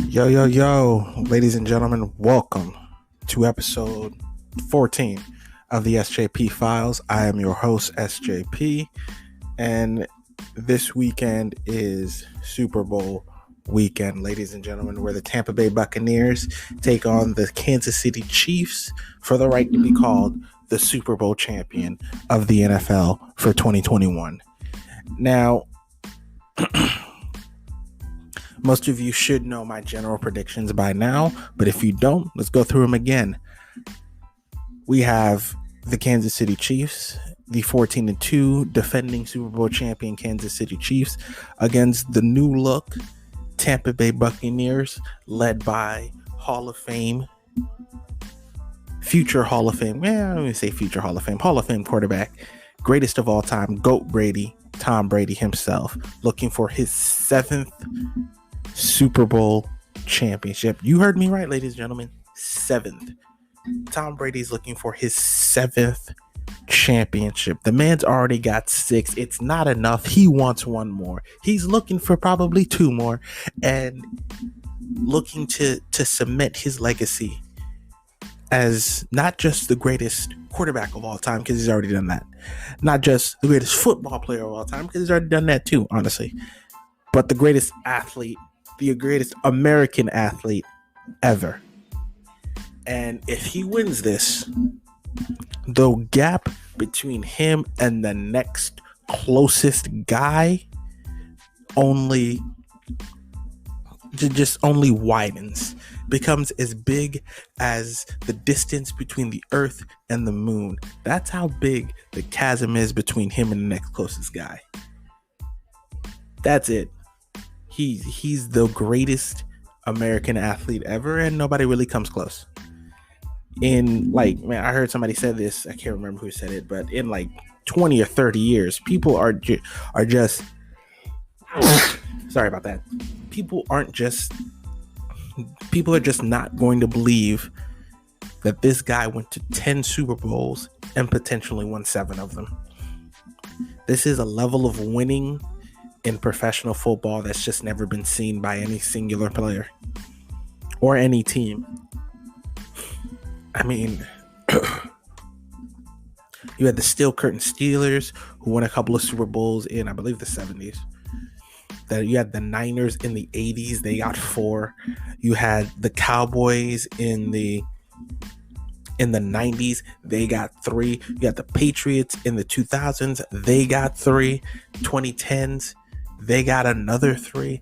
Yo, ladies and gentlemen, welcome to episode 14 of the SJP Files. I am your host, SJP, and this weekend is Super Bowl weekend, ladies and gentlemen, where the Tampa Bay Buccaneers take on the Kansas City Chiefs for the right to be called the Super Bowl champion of the NFL for 2021. Now, most of you should know my general predictions by now, but if you don't, let's go through them again. We have the Kansas City Chiefs, the 14-2 defending Super Bowl champion Kansas City Chiefs against the new look Tampa Bay Buccaneers, led by future Hall of Fame quarterback, greatest of all time, GOAT Brady, Tom Brady himself, looking for his 7th Super Bowl championship. You heard me right, ladies and gentlemen. 7th. Tom Brady's looking for his 7th championship. The man's already got 6. It's not enough. He wants one more. He's looking for probably 2 more and looking to cement his legacy as not just the greatest quarterback of all time, because he's already done that. Not just the greatest football player of all time, because he's already done that too, honestly. But the greatest athlete, the greatest American athlete ever. And if he wins this, the gap between him and the next closest guy only widens, becomes as big as the distance between the earth and the moon. That's how big the chasm is between him and the next closest guy. That's it. He's the greatest American athlete ever, and nobody really comes close. I heard somebody said this, I can't remember who said it, but in 20 or 30 years, people are just sorry about that. People are just not going to believe that this guy went to 10 Super Bowls and potentially won 7 of them. This is a level of winning in professional football that's just never been seen by any singular player or any team. I mean, you had the Steel Curtain Steelers, who won a couple of Super Bowls in, I believe, the 70s. You had the Niners in the 80s. They got 4. You had the Cowboys in the 90s. They got 3. You got the Patriots in the 2000s. They got 3. 2010s. They got another 3.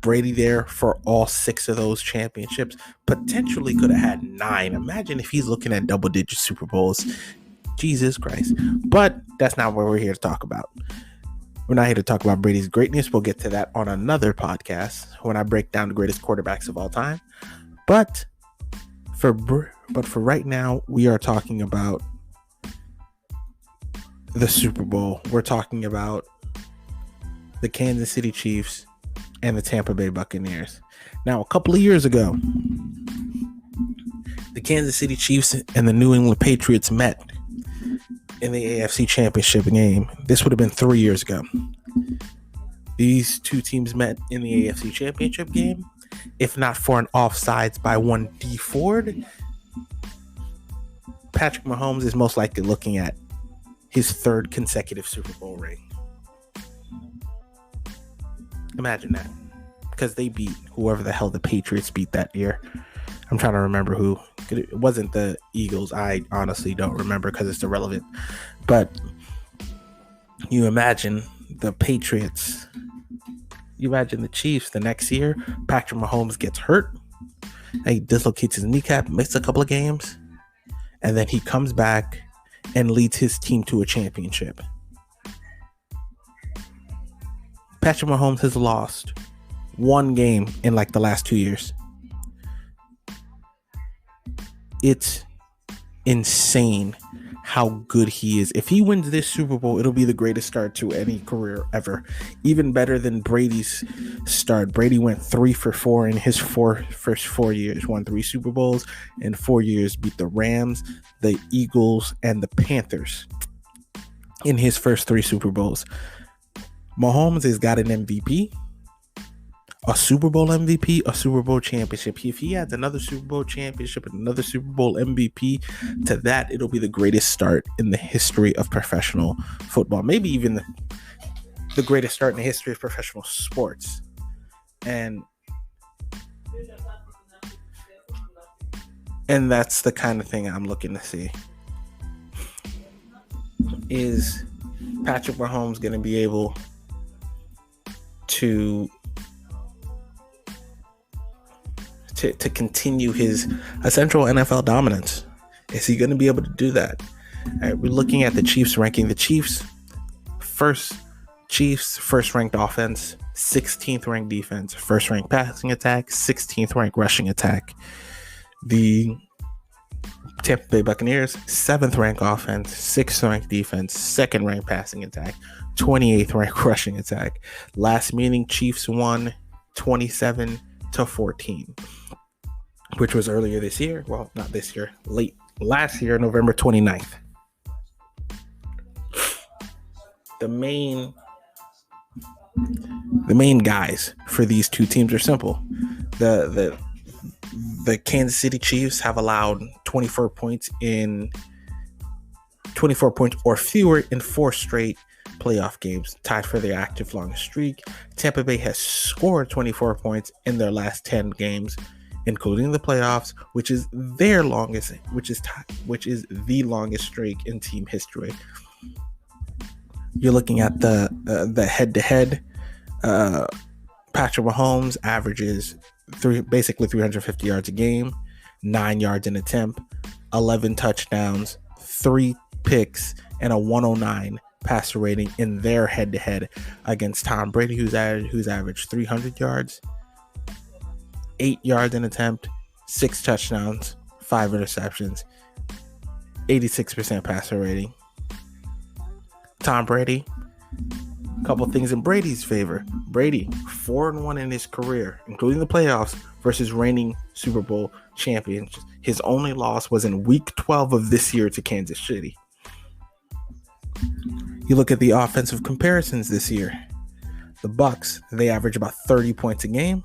Brady there for all 6 of those championships. Potentially could have had 9. Imagine if he's looking at double-digit Super Bowls. Jesus Christ. But that's not what we're here to talk about. We're not here to talk about Brady's greatness. We'll get to that on another podcast when I break down the greatest quarterbacks of all time. But for right now, we are talking about the Super Bowl. We're talking about the Kansas City Chiefs and the Tampa Bay Buccaneers. Now, a couple of years ago, the Kansas City Chiefs and the New England Patriots met in the AFC Championship game. This would have been 3 years ago. These two teams met in the AFC Championship game. If not for an offsides by one D Ford, Patrick Mahomes is most likely looking at his 3rd consecutive Super Bowl ring. Imagine that. Because they beat whoever the hell the Patriots beat that year. I'm trying to remember who. It wasn't the Eagles. I honestly don't remember because it's irrelevant. But you imagine the Patriots. You imagine the Chiefs the next year. Patrick Mahomes gets hurt. He dislocates his kneecap, missed a couple of games. And then he comes back and leads his team to a championship. Patrick Mahomes has lost 1 game in the last 2 years. It's insane how good he is. If he wins this Super Bowl, it'll be the greatest start to any career ever. Even better than Brady's start. Brady went 3 for 4 in his first 4 years. Won 3 Super Bowls in 4 years. Beat the Rams, the Eagles, and the Panthers in his first 3 Super Bowls. Mahomes has got an MVP, a Super Bowl MVP, a Super Bowl championship. If he adds another Super Bowl championship and another Super Bowl MVP to that, it'll be the greatest start in the history of professional football. Maybe even the greatest start in the history of professional sports. And that's the kind of thing I'm looking to see. Is Patrick Mahomes going to be able to continue his essential NFL dominance? Is he going to be able to do that? All right, we're looking at the Chiefs ranking. The Chiefs first ranked offense, 16th ranked defense, first ranked passing attack, 16th ranked rushing attack. The Tampa Bay Buccaneers, 7th ranked offense, 6th ranked defense, 2nd ranked passing attack, 28th ranked rushing attack. Last meeting, Chiefs won 27-14, which was earlier this year. Well, not this year, late last year, November 29th. The main guys for these two teams are simple. The Kansas City Chiefs have allowed 24 points or fewer in 4 straight playoff games, tied for their active longest streak. Tampa Bay has scored 24 points in their last 10 games, including the playoffs, which is the longest streak in team history. You're looking at the head-to-head. Patrick Mahomes averages basically 350 yards a game, 9 yards an attempt, 11 touchdowns, 3 picks, and a 109 passer rating in their head-to-head against Tom Brady, who's averaged 300 yards, 8 yards an attempt, 6 touchdowns, 5 interceptions, 86% passer rating. Tom Brady, a couple things in Brady's favor. Brady, 4-1 in his career, including the playoffs, versus reigning Super Bowl champions. His only loss was in Week 12 of this year to Kansas City. You look at the offensive comparisons this year. The Bucs, they average about 30 points a game,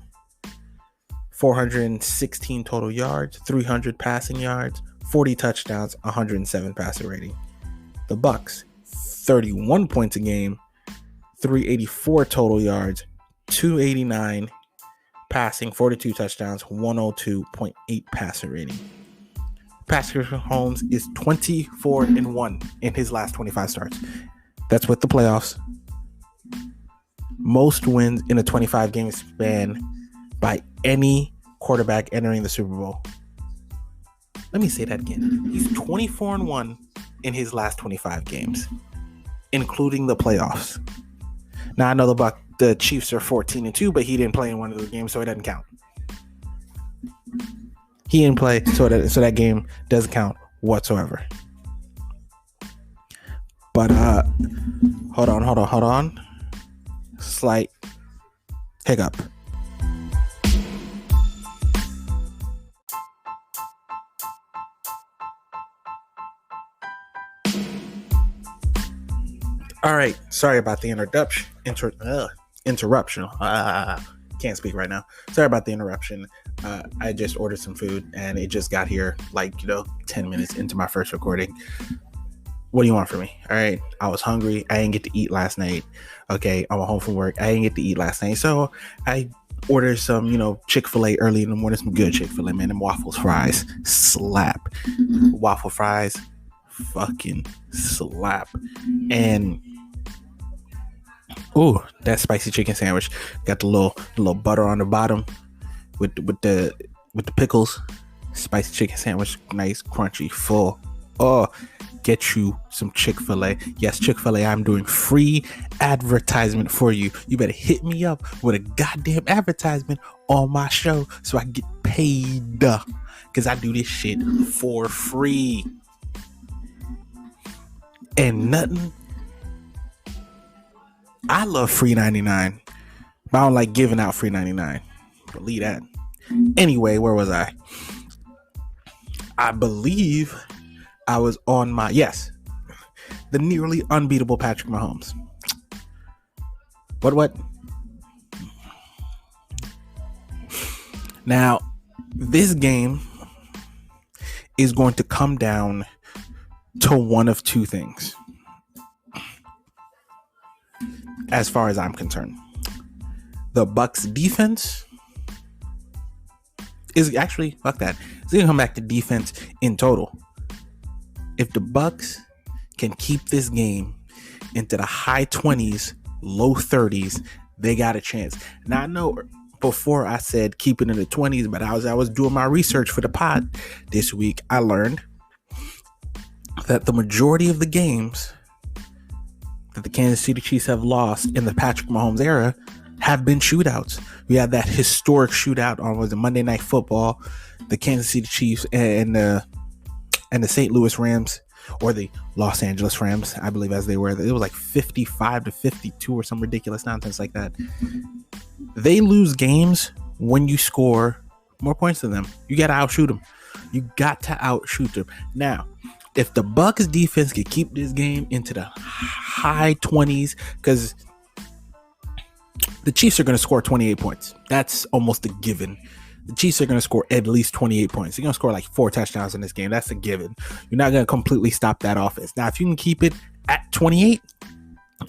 416 total yards, 300 passing yards, 40 touchdowns, 107 passer rating. The Bucs, 31 points a game, 384 total yards, 289 passing, 42 touchdowns, 102.8 passer rating. Patrick Mahomes is 24-1 in his last 25 starts. That's with the playoffs. Most wins in a 25-game span by any quarterback entering the Super Bowl. Let me say that again. He's 24-1 in his last 25 games, including the playoffs. Now, I know the Chiefs are 14-2, but he didn't play in one of those games, so it doesn't count. He didn't play, so that game doesn't count whatsoever. But hold on. Slight hiccup. All right, sorry about the interruption. Can't speak right now. Sorry about the interruption. I just ordered some food and it just got here 10 minutes into my first recording. What do you want from me? All right, I was hungry. I didn't get to eat last night. Okay, I'm home from work. I didn't get to eat last night, so I ordered some, Chick-fil-A early in the morning. Some good Chick-fil-A, man. Them waffles fries slap. Waffle fries fucking slap. And that spicy chicken sandwich got the little butter on the bottom with the pickles. Spicy chicken sandwich, nice, crunchy, full. Get you some Chick-fil-A. Yes, Chick-fil-A, I'm doing free advertisement for you. You better hit me up with a goddamn advertisement on my show so I can get paid, because I do this shit for free. And nothing. I love free 99, but I don't like giving out free 99. Believe that. Anyway, where was I? I believe I was on the nearly unbeatable Patrick Mahomes. What? Now, this game is going to come down to one of two things, as far as I'm concerned. The Bucks defense is actually, fuck that. It's going to come back to defense in total. If the Bucks can keep this game into the high 20s, low 30s, they got a chance. Now, I know before I said keep it in the 20s, but I was doing my research for the pod this week. I learned that the majority of the games that the Kansas City Chiefs have lost in the Patrick Mahomes era have been shootouts. We had that historic shootout on Monday Night Football, the Kansas City Chiefs and the St. Louis Rams, or the Los Angeles Rams, I believe, as they were. It was like 55-52 or some ridiculous nonsense like that. They lose games when you score more points than them. You got to outshoot them. You got to outshoot them. Now, if the Bucks defense could keep this game into the high 20s, because the Chiefs are going to score 28 points. That's almost a given. The Chiefs are going to score at least 28 points. They're going to score like 4 touchdowns in this game. That's a given. You're not going to completely stop that offense. Now, if you can keep it at 28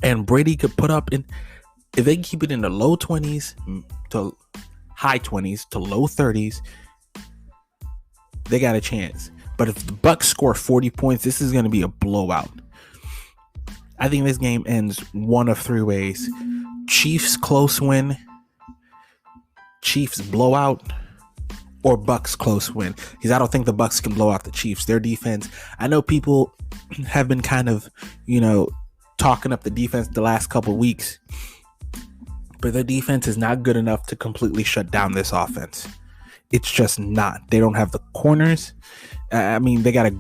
and Brady could put up if they can keep it in the low 20s to high 20s to low 30s, they got a chance. But if the Bucks score 40 points, this is going to be a blowout. I think this game ends one of 3 ways. Chiefs close win, Chiefs blowout, or Bucks close win. Because I don't think the Bucks can blow out the Chiefs. Their defense, I know people have been kind of, talking up the defense the last couple weeks, but their defense is not good enough to completely shut down this offense. It's just not. They don't have the corners. They got a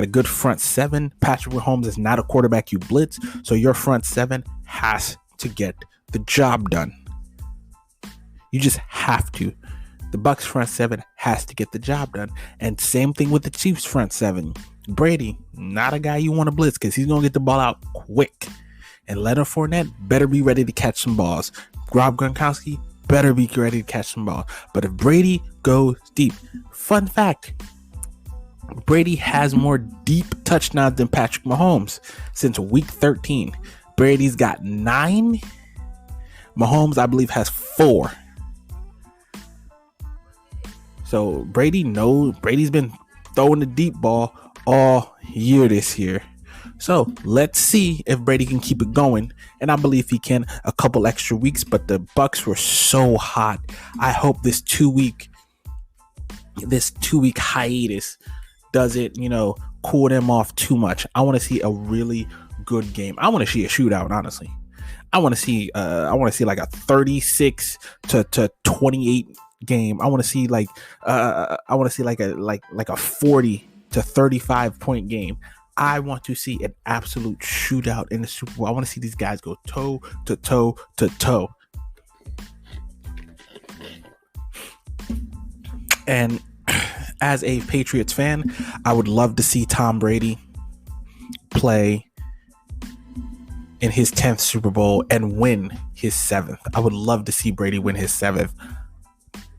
good front seven. Patrick Mahomes is not a quarterback you blitz, so your front seven has to get the job done. You just have to. The Bucks front seven has to get the job done. And same thing with the Chiefs front seven. Brady, not a guy you want to blitz because he's going to get the ball out quick. And Leonard Fournette better be ready to catch some balls. Rob Gronkowski better be ready to catch some balls. But if Brady goes deep, fun fact, Brady has more deep touchdowns than Patrick Mahomes since week 13. Brady's got 9. Mahomes, I believe, has 4. So Brady's been throwing the deep ball all year this year. So let's see if Brady can keep it going. And I believe he can a couple extra weeks, but the Bucks were so hot. I hope this 2-week hiatus doesn't, cool them off too much. I want to see a really good game. I want to see a shootout, honestly. I want to see like a 36 to 28 game. I want to see like a 40 to 35 point game. I want to see an absolute shootout in the Super Bowl. I want to see these guys go toe to toe to toe. And as a Patriots fan, I would love to see Tom Brady play in his 10th Super Bowl and win his 7th. I would love to see Brady win his 7th,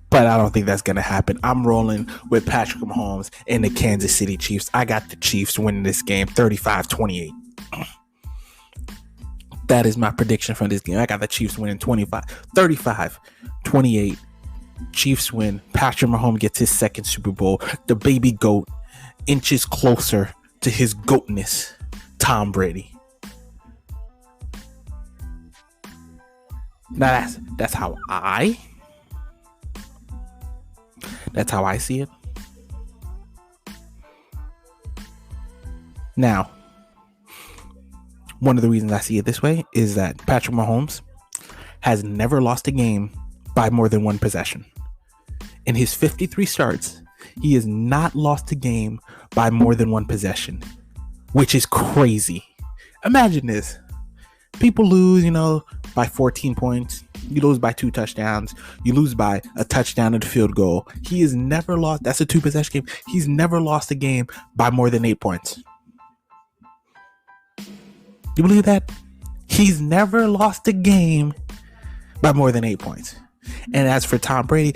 but I don't think that's going to happen. I'm rolling with Patrick Mahomes and the Kansas City Chiefs. I got the Chiefs winning this game 35-28. That is my prediction for this game. I got the Chiefs winning 35-28. Chiefs win. Patrick Mahomes gets his 2nd Super Bowl. The baby goat inches closer to his goatness. Tom Brady. Now that's how I see it. Now, one of the reasons I see it this way is that Patrick Mahomes has never lost a game by more than 1 possession. In his 53 starts, he has not lost a game by more than 1 possession, which is crazy. Imagine this. People lose, by 14 points. You lose by 2 touchdowns. You lose by a touchdown and a field goal. He has never lost. That's a 2-possession game. He's never lost a game by more than 8 points. You believe that? He's never lost a game by more than 8 points. And as for Tom Brady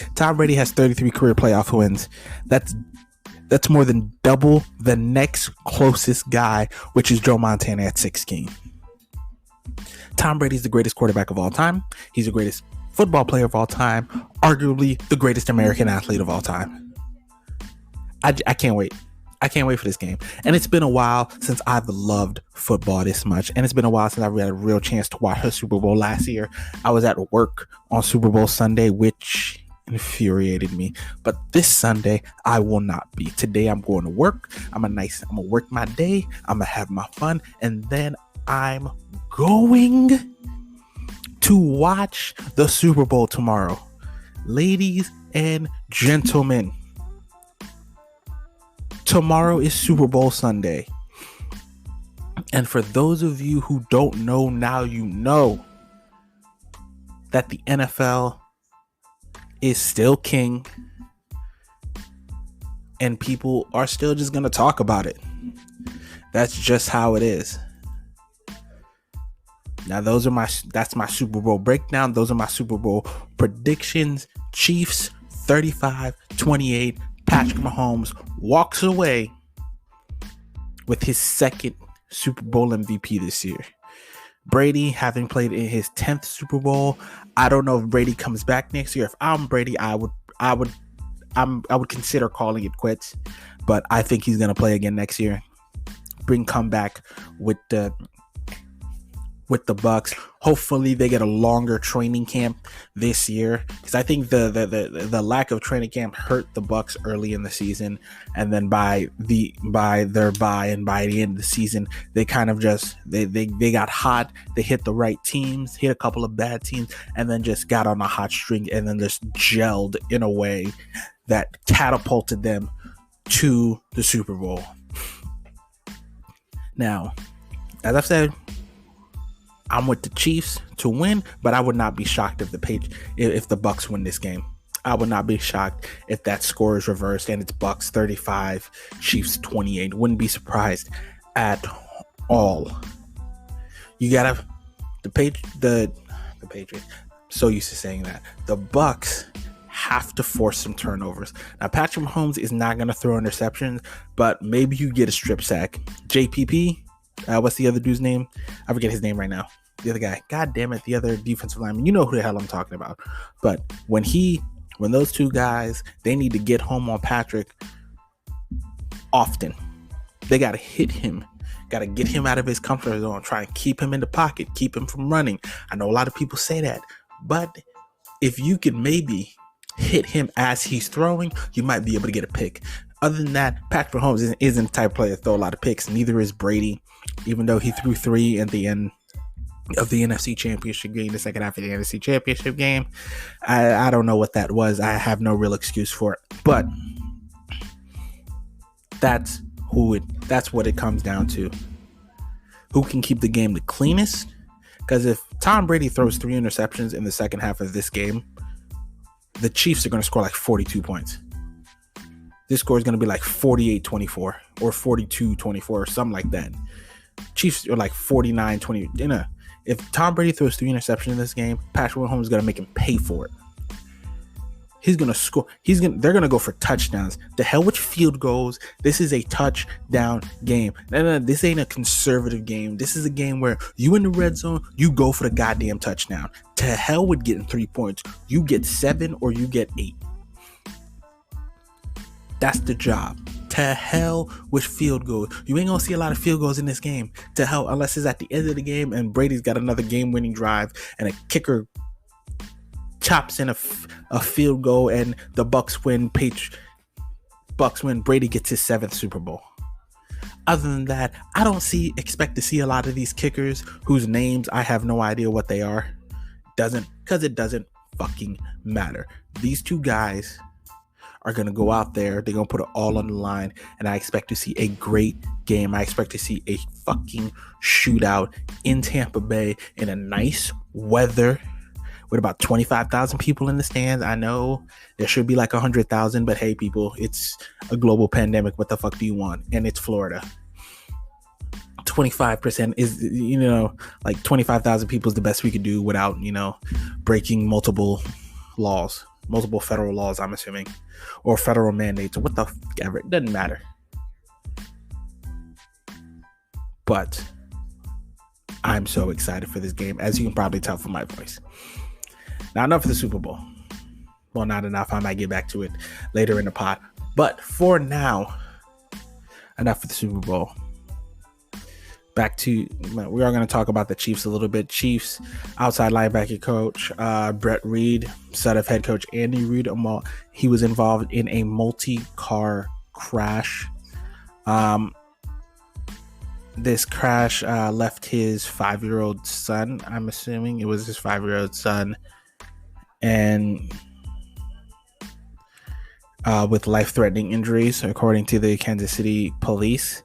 has 33 career playoff wins. That's more than double the next closest guy, which is Joe Montana at 16. Tom Brady's the greatest quarterback of all time. He's the greatest football player of all time. Arguably the greatest American athlete of all time. I can't wait. I can't wait for this game. And it's been a while since I've loved football this much. And it's been a while since I've had a real chance to watch a Super Bowl last year. I was at work on Super Bowl Sunday, which infuriated me. But this Sunday, I will not be. Today, I'm going to work. I'm gonna work my day. I'm gonna have my fun. And then I'm going to watch the Super Bowl tomorrow. Ladies and gentlemen, tomorrow is Super Bowl Sunday. And for those of you who don't know, now you know that the NFL is still king. And people are still just going to talk about it. That's just how it is. Now, that's my Super Bowl breakdown. Those are my Super Bowl predictions. Chiefs 35-28. Patrick Mahomes walks away with his second Super Bowl MVP this year. Brady, having played in his 10th Super Bowl, I don't know if Brady comes back next year. If I'm Brady, I would consider calling it quits. But I think he's gonna play again next year. Bring comeback with the Bucks. Hopefully they get a longer training camp this year, because I think the lack of training camp hurt the Bucks early in the season, and then by the end of the season they kind of just they got hot. They hit the right teams, hit a couple of bad teams, and then just got on a hot string, and then just gelled in a way that catapulted them to the Super Bowl. Now, as I've said, I'm with the Chiefs to win, but I would not be shocked if the Bucks win this game. I would not be shocked if that score is reversed and it's Bucks 35, Chiefs 28. Wouldn't be surprised at all. You gotta the Patriots. So used to saying that the Bucks have to force some turnovers. Now, Patrick Mahomes is not gonna throw interceptions, but maybe you get a strip sack. JPP. What's the other dude's name? I forget his name right now. The other guy. God damn it. The other defensive lineman. You know who the hell I'm talking about. But when those two guys, they need to get home on Patrick often. They got to hit him. Got to get him out of his comfort zone. Try and keep him in the pocket. Keep him from running. I know a lot of people say that. But if you could maybe hit him as he's throwing, you might be able to get a pick. Other than that, Patrick Mahomes isn't the type of player to throw a lot of picks. Neither is Brady, even though he threw 3 at the end of the NFC Championship game, the second half of the NFC Championship game. I don't know what that was. I have no real excuse for it. But that's what it comes down to. Who can keep the game the cleanest? Because if Tom Brady throws 3 interceptions in the second half of this game, the Chiefs are going to score like 42 points. This score is going to be like 48-24 or 42-24 or something like that. Chiefs are like 49-20. If Tom Brady throws 3 interceptions in this game, Patrick Mahomes is going to make him pay for it. He's going to score. They're going to go for touchdowns. The hell with field goals. This is a touchdown game. No, this ain't a conservative game. This is a game where you in the red zone, you go for the goddamn touchdown. To hell with getting 3 points. You get 7 or you get 8. That's the job. To hell with field goals. You ain't gonna see a lot of field goals in this game. To hell, unless it's at the end of the game and Brady's got another game-winning drive and a kicker chops in a field goal and the Bucks win. Brady gets his 7th Super Bowl. Other than that, I don't expect to see a lot of these kickers whose names I have no idea what they are. It doesn't fucking matter. These two guys are going to go out there. They're going to put it all on the line. And I expect to see a great game. I expect to see a fucking shootout in Tampa Bay in a nice weather with about 25,000 people in the stands. I know there should be like 100,000, but hey, people, it's a global pandemic. What the fuck do you want? And it's Florida. 25% is, like 25,000 people is the best we could do without, breaking multiple laws, multiple federal laws, I'm assuming, or federal mandates, or what the ever. It doesn't matter. But I'm so excited for this game, as you can probably tell from my voice. Now, enough of the Super Bowl. Well, not enough. I might get back to it later in the pod. But for now, enough of the Super Bowl. Back to, we are going to talk about the Chiefs a little bit. Chiefs outside linebacker coach Brett Reed, son of head coach Andy Reid, he was involved in a multi-car crash. This crash left his 5-year-old son. I'm assuming it was his 5-year-old son, and with life-threatening injuries, according to the Kansas City police.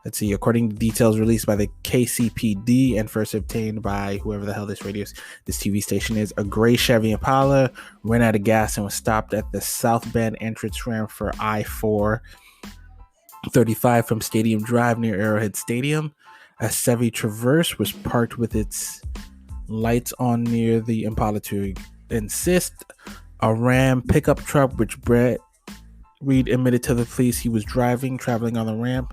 Let's see, according to details released by the KCPD and first obtained by whoever the hell this TV station is, a gray Chevy Impala ran out of gas and was stopped at the South Bend entrance ramp for I-435 from Stadium Drive near Arrowhead Stadium. A Chevy Traverse was parked with its lights on near the Impala to assist. A Ram pickup truck, which Brett Reed admitted to the police he was traveling on the ramp,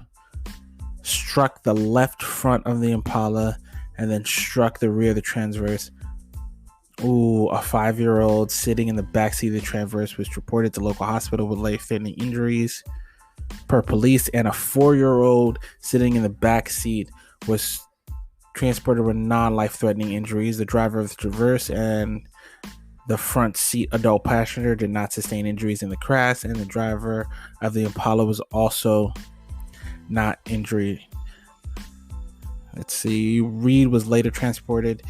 struck the left front of the Impala and then struck the rear of the Transverse. A 5-year-old sitting in the backseat of the Transverse was reported to local hospital with life-threatening injuries per police, and a 4-year-old sitting in the backseat was transported with non-life-threatening injuries. The driver of the Traverse and the front seat adult passenger did not sustain injuries in the crash, and the driver of the Impala was also not injured. Let's see. Reed was later transported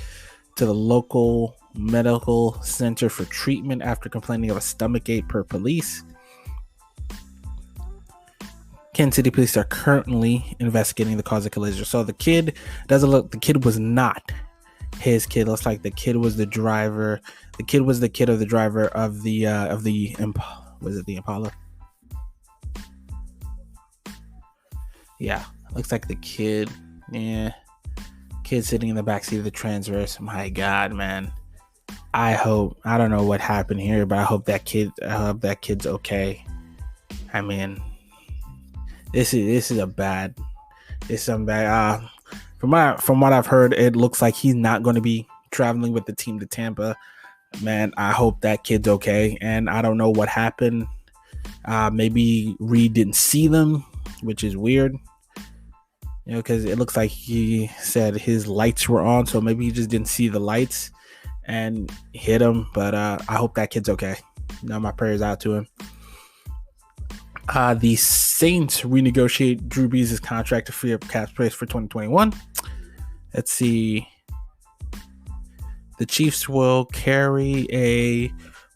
to the local medical center for treatment after complaining of a stomachache per police. Kansas City police are currently investigating the cause of collision. So the kid was not his kid. Looks like the kid was the driver. The kid was the kid of the driver of the Impala. Was it the Impala? Yeah, looks like the kid. Yeah, kid sitting in the backseat of the Transverse. My God, man. I don't know what happened here, but I hope that kid's okay. I mean, this is bad. From what I've heard, it looks like he's not going to be traveling with the team to Tampa. Man, I hope that kid's okay. And I don't know what happened. Maybe Reed didn't see them, which is weird. Because it looks like he said his lights were on, so maybe he just didn't see the lights and hit him. But I hope that kid's okay. My prayers out to him. The Saints renegotiate Drew Brees' contract to free up cap space for 2021. Let's see. The Chiefs will carry a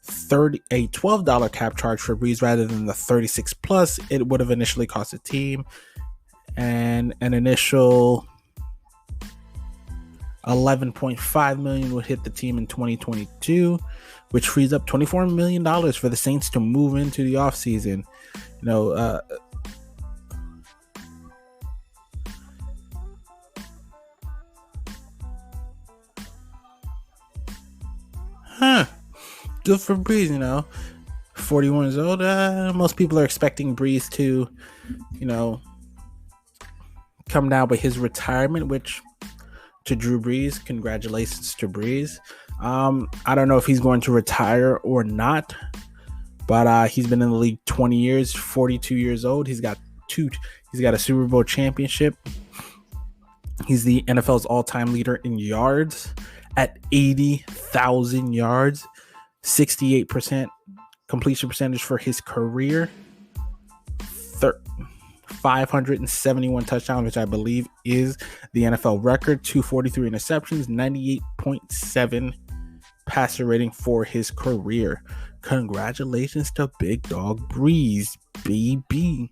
$12 cap charge for Brees rather than the $36 plus it would have initially cost the team. And an initial $11.5 million would hit the team in 2022, which frees up $24 million for the Saints to move into the offseason. Good for Brees, 41 years old. Most people are expecting Brees to, come down with his retirement, which to Drew Brees, congratulations to Brees. I don't know if he's going to retire or not, but he's been in the league 20 years, 42 years old. He's got a Super Bowl championship. He's the NFL's all-time leader in yards at 80,000 yards, 68% completion percentage for his career. 571 touchdowns, which I believe is the NFL record, 243 interceptions, 98.7 passer rating for his career. Congratulations to Big Dog Brees, baby.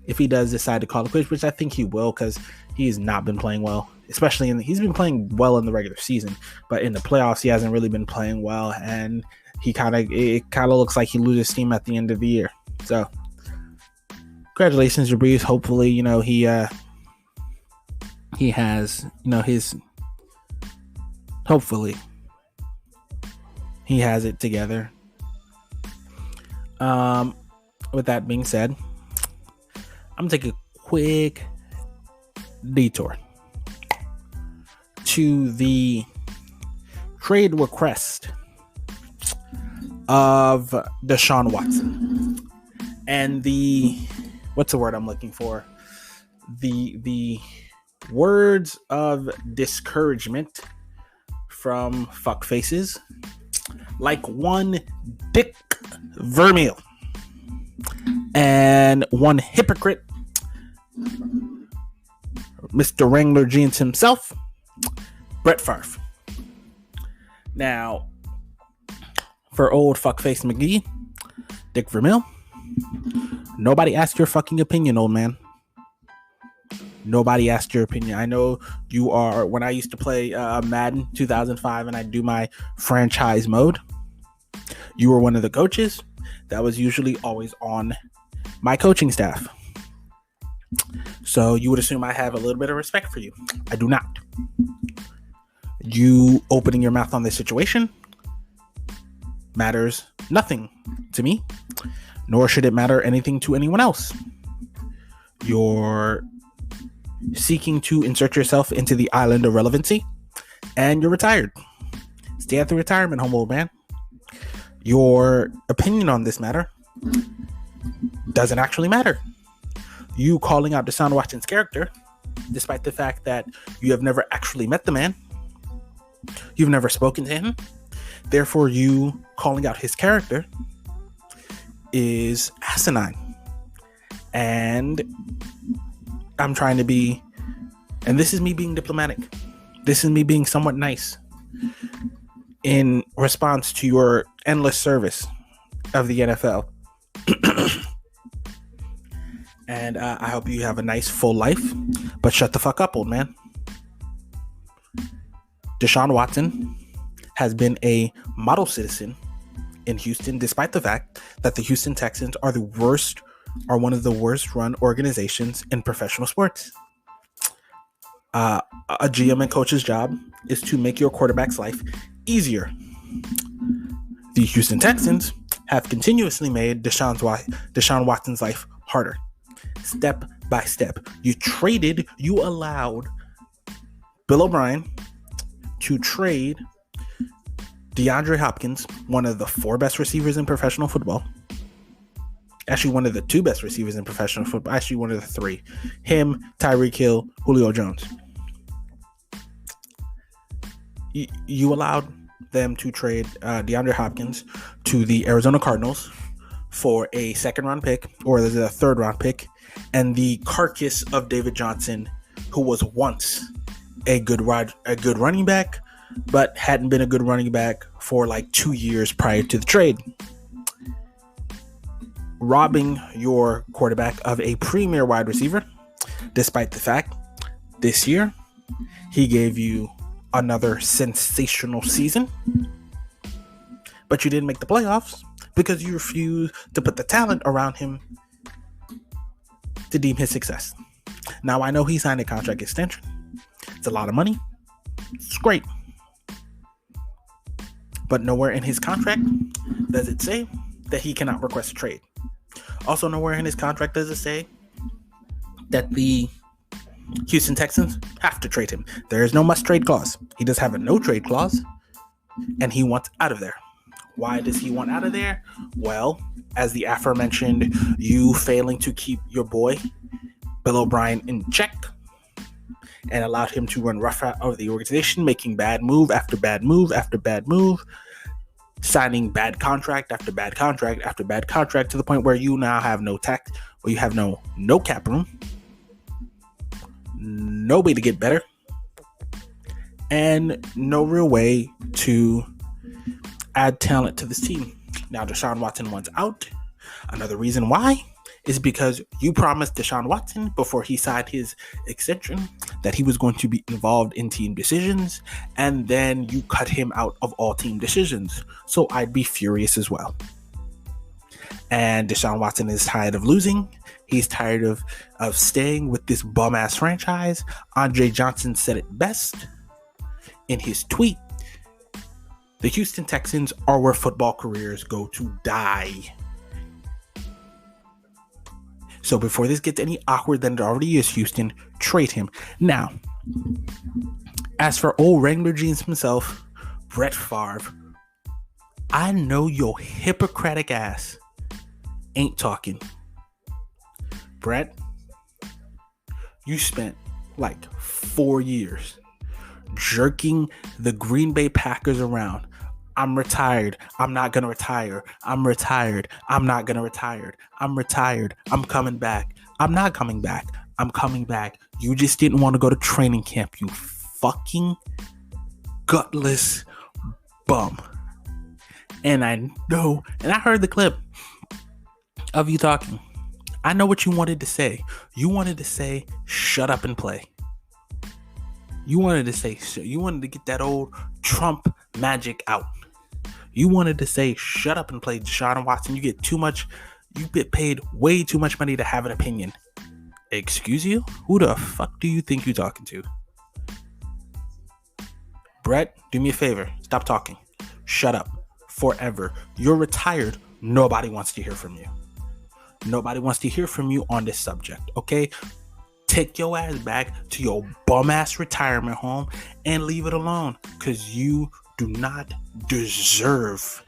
If he does decide to call it quits, which I think he will, because he has not been playing well, especially he's been playing well in the regular season, but in the playoffs he hasn't really been playing well, and it kind of looks like he loses steam at the end of the year. So congratulations to Brees. Hopefully, he has, hopefully he has it together. With that being said, I'm gonna take a quick detour to the trade request of Deshaun Watson and the what's the word I'm looking for? The words of discouragement from fuckfaces like one Dick Vermeil and one hypocrite, Mr. Wrangler Jeans himself, Brett Farve. Now, for old fuckface McGee, Dick Vermeil, nobody asked your fucking opinion, old man. Nobody asked your opinion. I know you are, when I used to play Madden 2005 and I do my franchise mode, you were one of the coaches that was usually always on my coaching staff. So you would assume I have a little bit of respect for you. I do not. You opening your mouth on this situation matters nothing to me, nor should it matter anything to anyone else. You're seeking to insert yourself into the island of relevancy, and you're retired. Stay at the retirement home, old man. Your opinion on this matter doesn't actually matter. You calling out Deshaun Watson's character, despite the fact that you have never actually met the man, you've never spoken to him, therefore you calling out his character is asinine. And I'm trying to be, and this is me being diplomatic, this is me being somewhat nice in response to your endless service of the NFL. And I hope you have a nice full life, but shut the fuck up, old man. Deshaun Watson has been a model citizen in Houston, despite the fact that the Houston Texans are one of the worst run organizations in professional sports. A GM and coach's job is to make your quarterback's life easier. The Houston Texans have continuously made Deshaun Watson's life harder, step by step. You allowed Bill O'Brien to trade DeAndre Hopkins, one of the 4 best receivers in professional football. Actually, one of the 2 best receivers in professional football. Actually, one of the 3. Him, Tyreek Hill, Julio Jones. You allowed them to trade DeAndre Hopkins to the Arizona Cardinals for a 2nd-round pick, or there's a 3rd-round pick, and the carcass of David Johnson, who was once a good running back, but hadn't been a good running back for like 2 years prior to the trade. Robbing your quarterback of a premier wide receiver, despite the fact this year he gave you another sensational season, but you didn't make the playoffs because you refused to put the talent around him to deem his success. Now, I know he signed a contract extension. It's a lot of money. It's great. But nowhere in his contract does it say that he cannot request a trade. Also, nowhere in his contract does it say that the Houston Texans have to trade him. There is no must-trade clause. He does have a no-trade clause, and he wants out of there. Why does he want out of there? Well, as the aforementioned, you failing to keep your boy, Bill O'Brien, in check and allowed him to run rough out of the organization, making bad move after bad move after bad move, signing bad contract after bad contract after bad contract, to the point where you now have no tax, where you have no cap room, nobody to get better, and no real way to add talent to this team. Now Deshaun Watson wants out. Another reason why is because you promised Deshaun Watson before he signed his extension that he was going to be involved in team decisions, and then you cut him out of all team decisions. So I'd be furious as well. And Deshaun Watson is tired of losing. He's tired of staying with this bum-ass franchise. Andre Johnson said it best in his tweet. The Houston Texans are where football careers go to die. So before this gets any awkward than it already is, Houston, trade him. Now, as for old Wrangler jeans himself, Brett Farve, I know your Hippocratic ass ain't talking. Brett, you spent like 4 years jerking the Green Bay Packers around. I'm retired. I'm not going to retire. I'm retired. I'm not going to retire. I'm retired. I'm coming back. I'm not coming back. I'm coming back. You just didn't want to go to training camp, you fucking gutless bum. And I know, and I heard the clip of you talking. I know what you wanted to say. You wanted to say, shut up and play. You wanted to get that old Trump magic out. You wanted to say, shut up and play, Deshaun Watson. You get paid way too much money to have an opinion. Excuse you? Who the fuck do you think you're talking to? Brett, do me a favor. Stop talking. Shut up. Forever. You're retired. Nobody wants to hear from you. Nobody wants to hear from you on this subject, okay? Take your ass back to your bum-ass retirement home and leave it alone, because you do not deserve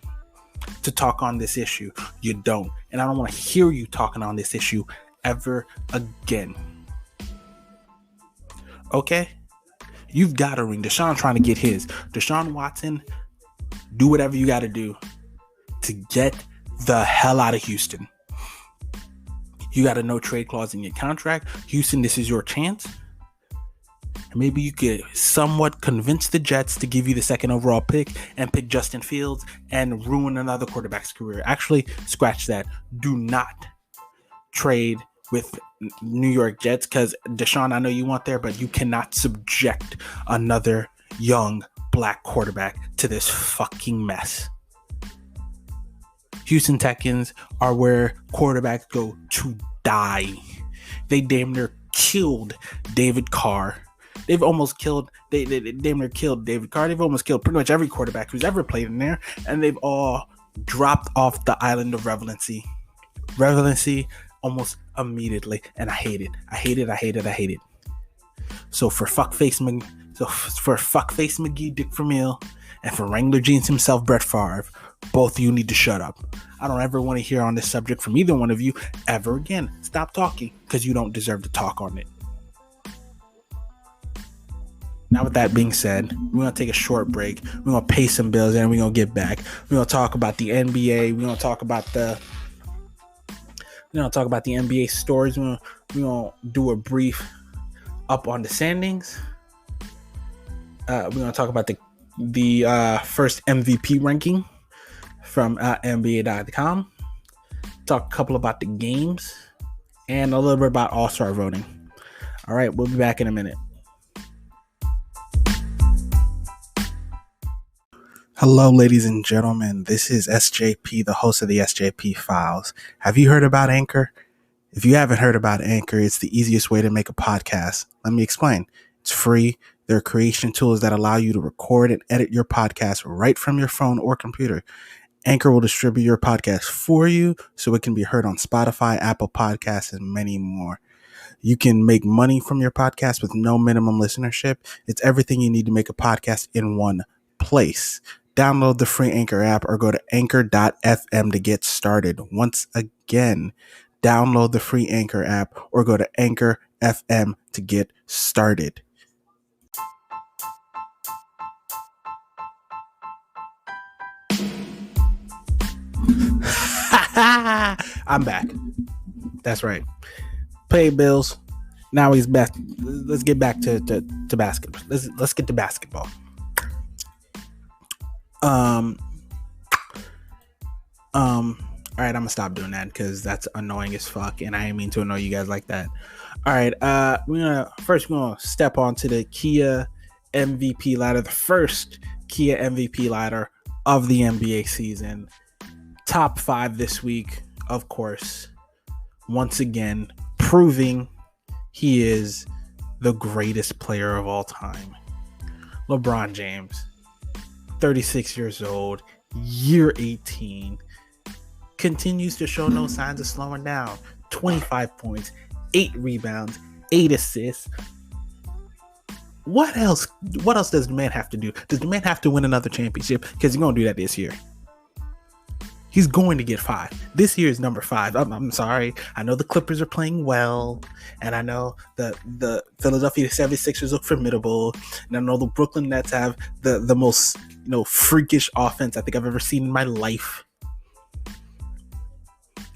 to talk on this issue. You don't. And I don't want to hear you talking on this issue ever again. Okay? You've got a ring. Deshaun trying to get his. Deshaun Watson, do whatever you got to do to get the hell out of Houston. You got a no trade clause in your contract. Houston, this is your chance. Maybe you could somewhat convince the Jets to give you the second overall pick and pick Justin Fields and ruin another quarterback's career. Actually, scratch that. Do not trade with New York Jets, because Deshaun, I know you want there, but you cannot subject another young black quarterback to this fucking mess. Houston Texans are where quarterbacks go to die. They damn near killed David Carr. They've almost killed, they damn near killed David Carr. They've almost killed pretty much every quarterback who's ever played in there. And they've all dropped off the island of relevancy. Relevancy almost immediately. And I hate it. I hate it. I hate it. I hate it. So for fuckface McGee, Dick Vermeil, and for Wrangler Jeans himself, Brett Favre, both of you need to shut up. I don't ever want to hear on this subject from either one of you ever again. Stop talking, because you don't deserve to talk on it. Now, with that being said, we're going to take a short break. We're going to pay some bills and we're going to get back. We're going to talk about the NBA. We're going to talk about the NBA stories. We're going to do a brief up on the standings. We're going to talk about the first MVP ranking from NBA.com. Talk a couple about the games and a little bit about All-Star voting. All right, we'll be back in a minute. Hello, ladies and gentlemen. This is SJP, the host of the SJP Files. Have you heard about Anchor? If you haven't heard about Anchor, it's the easiest way to make a podcast. Let me explain. It's free. There are creation tools that allow you to record and edit your podcast right from your phone or computer. Anchor will distribute your podcast for you so it can be heard on Spotify, Apple Podcasts, and many more. You can make money from your podcast with no minimum listenership. It's everything you need to make a podcast in one place. Download the free Anchor app or go to anchor.fm to get started. Once again, download the free Anchor app or go to anchor.fm to get started. I'm back. That's right. Pay bills. Now he's back. Let's get back to basketball. Let's get to basketball. All right, I'm gonna stop doing that because that's annoying as fuck, and I didn't mean to annoy you guys like that. All right, we're gonna step onto the Kia MVP ladder, the first Kia MVP ladder of the NBA season. Top 5 this week, of course. Once again, proving he is the greatest player of all time. LeBron James, 36 years old, year 18, continues to show no signs of slowing down. 25 points, 8 rebounds, 8 assists. What else does the man have to do? Does the man have to win another championship? Because he's going to do that this year. He's going to get 5. This year is number 5. I'm sorry. I know the Clippers are playing well, and I know the Philadelphia 76ers look formidable, and I know the Brooklyn Nets have the most freakish offense I think I've ever seen in my life.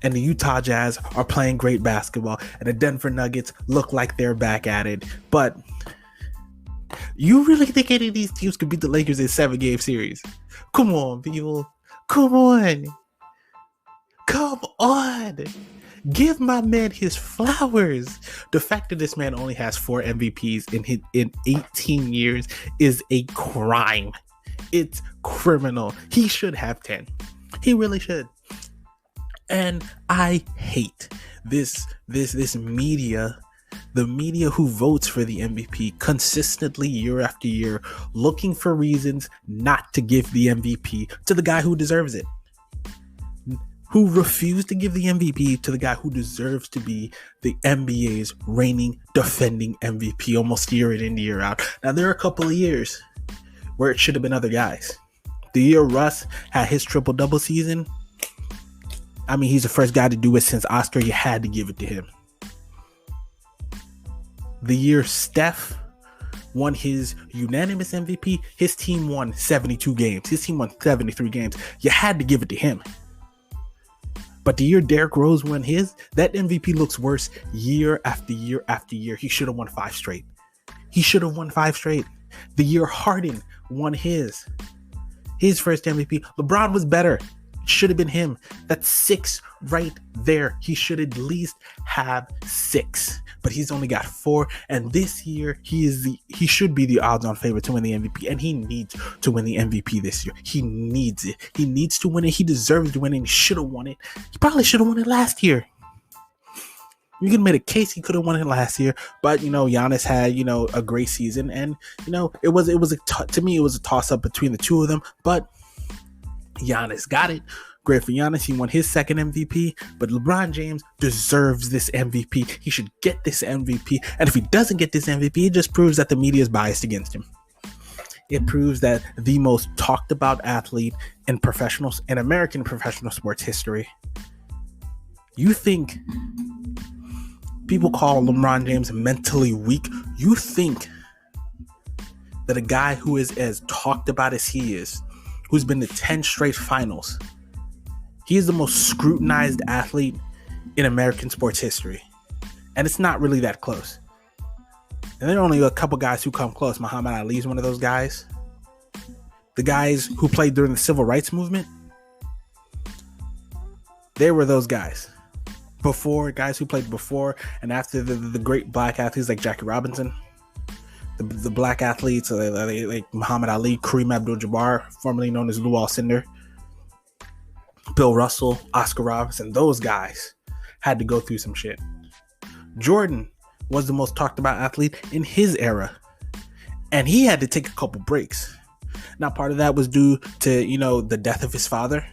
And the Utah Jazz are playing great basketball, and the Denver Nuggets look like they're back at it. But you really think any of these teams could beat the Lakers in a 7-game series? Come on, people. Come on. Come on. Give my man his flowers. The fact that this man only has 4 MVPs in 18 years is a crime. It's criminal. He should have 10. He really should. And I hate this media, the media who votes for the MVP consistently year after year, looking for reasons not to give the MVP to the guy who deserves it. Who refuse to give the MVP to the guy who deserves to be the NBA's reigning, defending MVP almost year in and year out. Now, there are a couple of years where it should have been other guys. The year Russ had his triple-double season, I mean, he's the first guy to do it since Oscar. You had to give it to him. The year Steph won his unanimous MVP, his team won 72 games. His team won 73 games. You had to give it to him. But the year Derrick Rose won his, that MVP looks worse year after year after year. He should have won 5 straight. The year Harden won his first MVP, LeBron was better. It should have been him. That's 6 right there. He should at least have 6, but he's only got 4. And this year, he should be the odds-on favorite to win the MVP, and he needs to win the MVP this year. He needs it. He needs to win it. He deserves to win it. He should have won it. He probably should have won it last year. You could have made a case he could have won it last year, but Giannis had a great season, and it was to me it was a toss-up between the two of them, but Giannis got it. Great for Giannis. He won his second MVP, but LeBron James deserves this MVP. He should get this MVP. And if he doesn't get this MVP, it just proves that the media is biased against him. It proves that the most talked about athlete in American professional sports history. You think people call LeBron James mentally weak? You think that a guy who is as talked about as he is, who's been to 10 straight finals, he is the most scrutinized athlete in American sports history. And it's not really that close. And there are only a couple guys who come close. Muhammad Ali is one of those guys. The guys who played during the civil rights movement, they were those guys. Guys who played before and after the great black athletes like Jackie Robinson. The black athletes like Muhammad Ali, Kareem Abdul-Jabbar, formerly known as Lou Alcindor, Bill Russell, Oscar Robertson, those guys had to go through some shit. Jordan was the most talked about athlete in his era, and he had to take a couple breaks. Now, part of that was due to, the death of his father,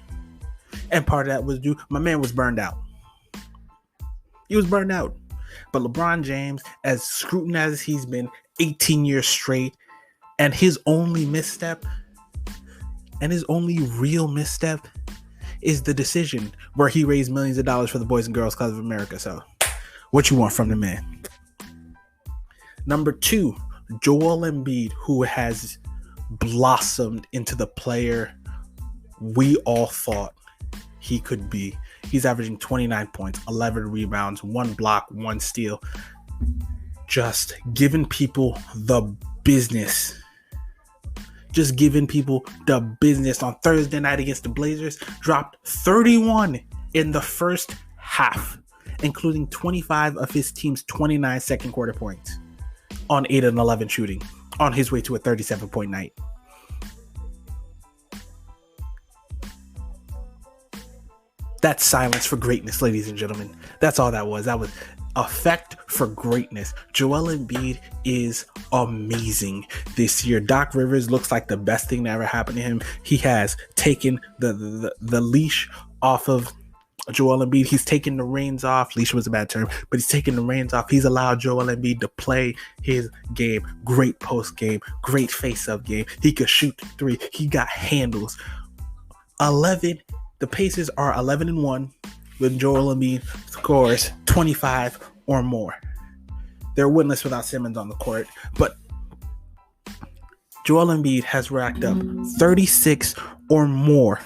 and part of that was due, my man was burned out. He was burned out. But LeBron James, as scrutinized as he's been 18 years straight, and his only misstep, and his only real misstep, is the decision where he raised millions of dollars for the Boys and Girls Club of America. So, what you want from the man? Number 2, Joel Embiid, who has blossomed into the player we all thought he could be. He's averaging 29 points, 11 rebounds, 1 block, 1 steal. Just giving people the business. Just giving people the business. On Thursday night against the Blazers, dropped 31 in the first half, including 25 of his team's 29 second quarter points on 8 and 11 shooting, on his way to a 37-point night. That's silence for greatness, ladies and gentlemen. That's all that was. That was effect for greatness. Joel Embiid is amazing this year. Doc Rivers looks like the best thing that ever happened to him. He has taken the leash off of Joel Embiid, he's taking the reins off. Leash was a bad term, but he's taking the reins off. He's allowed Joel Embiid to play his game. Great post game, great face-up game. He could shoot the three. He got handles. 11. The Pacers are 11-1 when Joel Embiid scores 25 or more. They're winless without Simmons on the court, but Joel Embiid has racked up 34 or more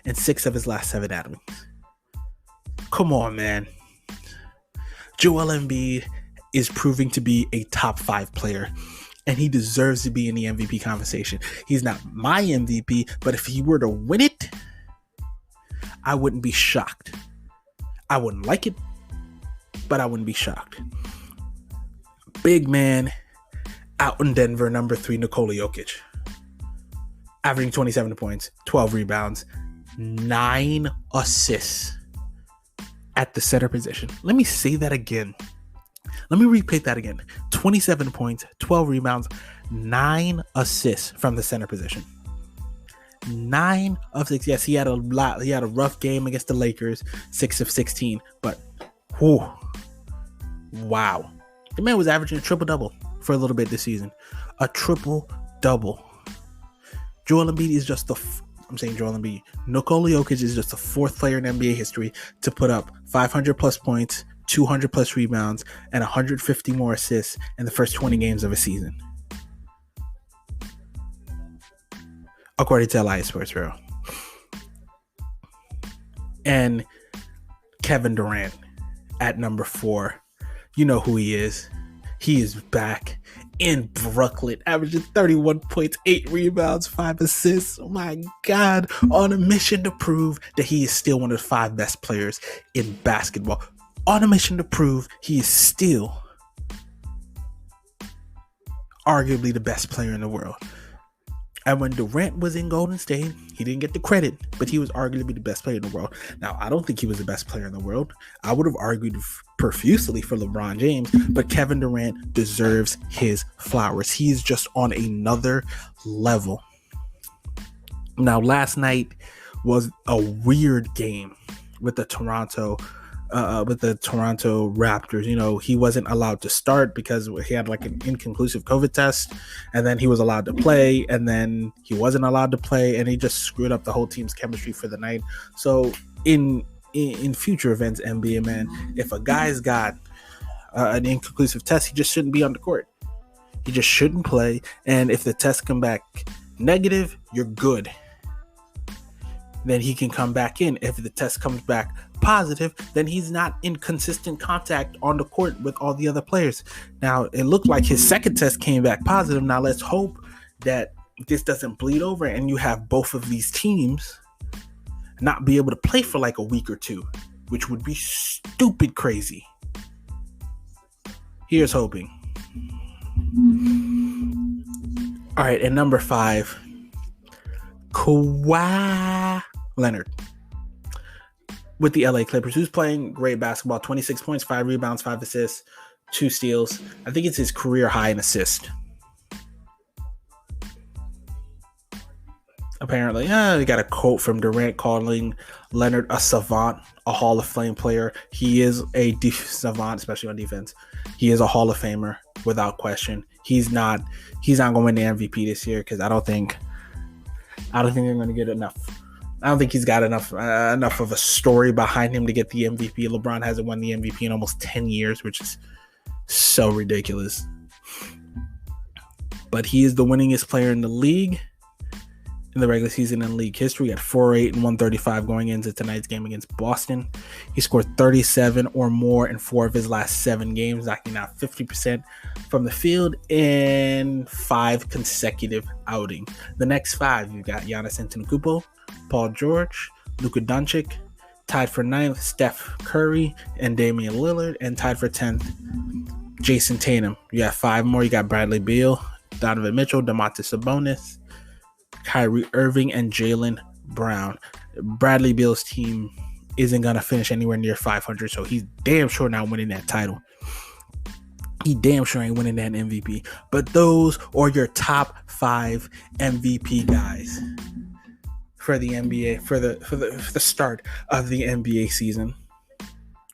in 6 of his last 7 outings. Come on, man. Joel Embiid is proving to be a top 5 player, and he deserves to be in the MVP conversation. He's not my MVP, but if he were to win it, I wouldn't be shocked. I wouldn't like it, but I wouldn't be shocked. Big man out in Denver, number 3, Nikola Jokic. Averaging 27 points, 12 rebounds, 9 assists at the center position. Let me say that again. Let me repeat that again. 27 points, 12 rebounds, 9 assists from the center position. 9 of 6. Yes, he had a rough game against the Lakers, 6 of 16. But, wow. The man was averaging a triple-double for a little bit this season. A triple-double. Joel Embiid is just Nikola Jokic is just the 4th player in NBA history to put up 500 plus points, 200 plus rebounds, and 150 more assists in the first 20 games of a season, according to Elias Sports Bureau. And Kevin Durant at number 4. You know who he is. He is back in Brooklyn, averaging 31 points, 8 rebounds, 5 assists. Oh my God. On a mission to prove that he is still one of the 5 best players in basketball. On a mission to prove he is still arguably the best player in the world. And when Durant was in Golden State, he didn't get the credit, but he was arguably the best player in the world. Now, I don't think he was the best player in the world. I would have argued profusely for LeBron James, but Kevin Durant deserves his flowers. He's just on another level. Now, last night was a weird game with the Toronto Raptors. You know, he wasn't allowed to start because he had like an inconclusive COVID test, and then he was allowed to play, and then he wasn't allowed to play, and he just screwed up the whole team's chemistry for the night. So in future events, NBA, man, if a guy's got an inconclusive test, he just shouldn't be on the court. He just shouldn't play, and if the test come back negative, you're good. Then he can come back in. If the test comes back positive, then he's not in consistent contact on the court with all the other players. Now, it looked like his second test came back positive. Now, let's hope that this doesn't bleed over and you have both of these teams not be able to play for like a week or 2, which would be stupid crazy. Here's hoping. All right, and number 5, Kawhi Leonard with the LA Clippers, who's playing great basketball. 26 points, 5 rebounds, 5 assists, 2 steals. I think it's his career high in assist. Apparently, we got a quote from Durant calling Leonard a savant, a Hall of Fame player. He is a savant, especially on defense. He is a Hall of Famer without question. He's not going to win the MVP this year because I don't think they're going to get enough. I don't think he's got enough of a story behind him to get the MVP. LeBron hasn't won the MVP in almost 10 years, which is so ridiculous. But he is the winningest player in the league in the regular season in league history at 4-8 and 135 going into tonight's game against Boston. He scored 37 or more in 4 of his last 7 games, knocking out 50% from the field in 5 consecutive outings. The next 5, you got Giannis Antetokounmpo, Paul George, Luka Doncic, tied for 9th, Steph Curry and Damian Lillard, and tied for 10th, Jason Tatum. You got 5 more. You got Bradley Beal, Donovan Mitchell, Domantas Sabonis, Kyrie Irving, and Jaylen Brown. Bradley Beal's team isn't going to finish anywhere near 500, so he's damn sure not winning that title. He damn sure ain't winning that MVP. But those are your top 5 MVP guys. for the NBA for the start of the NBA season.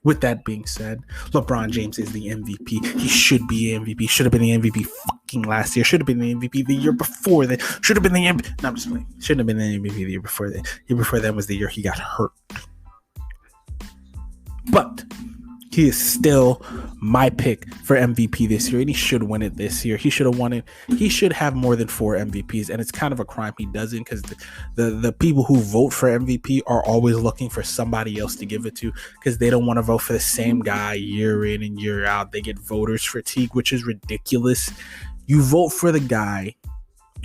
With that being said, LeBron James is the MVP. He should be MVP. Should have been the MVP fucking last year. Should have been the MVP the year before that. Should have been the MVP. No, I'm just playing. Shouldn't have been the MVP the year before that. The year before that was the year he got hurt. But he is still my pick for MVP this year, and he should win it this year. He should have won it. He should have more than 4 MVPs, and it's kind of a crime he doesn't, because the people who vote for MVP are always looking for somebody else to give it to, because they don't want to vote for the same guy year in and year out. They get voters fatigue, which is ridiculous. You vote for the guy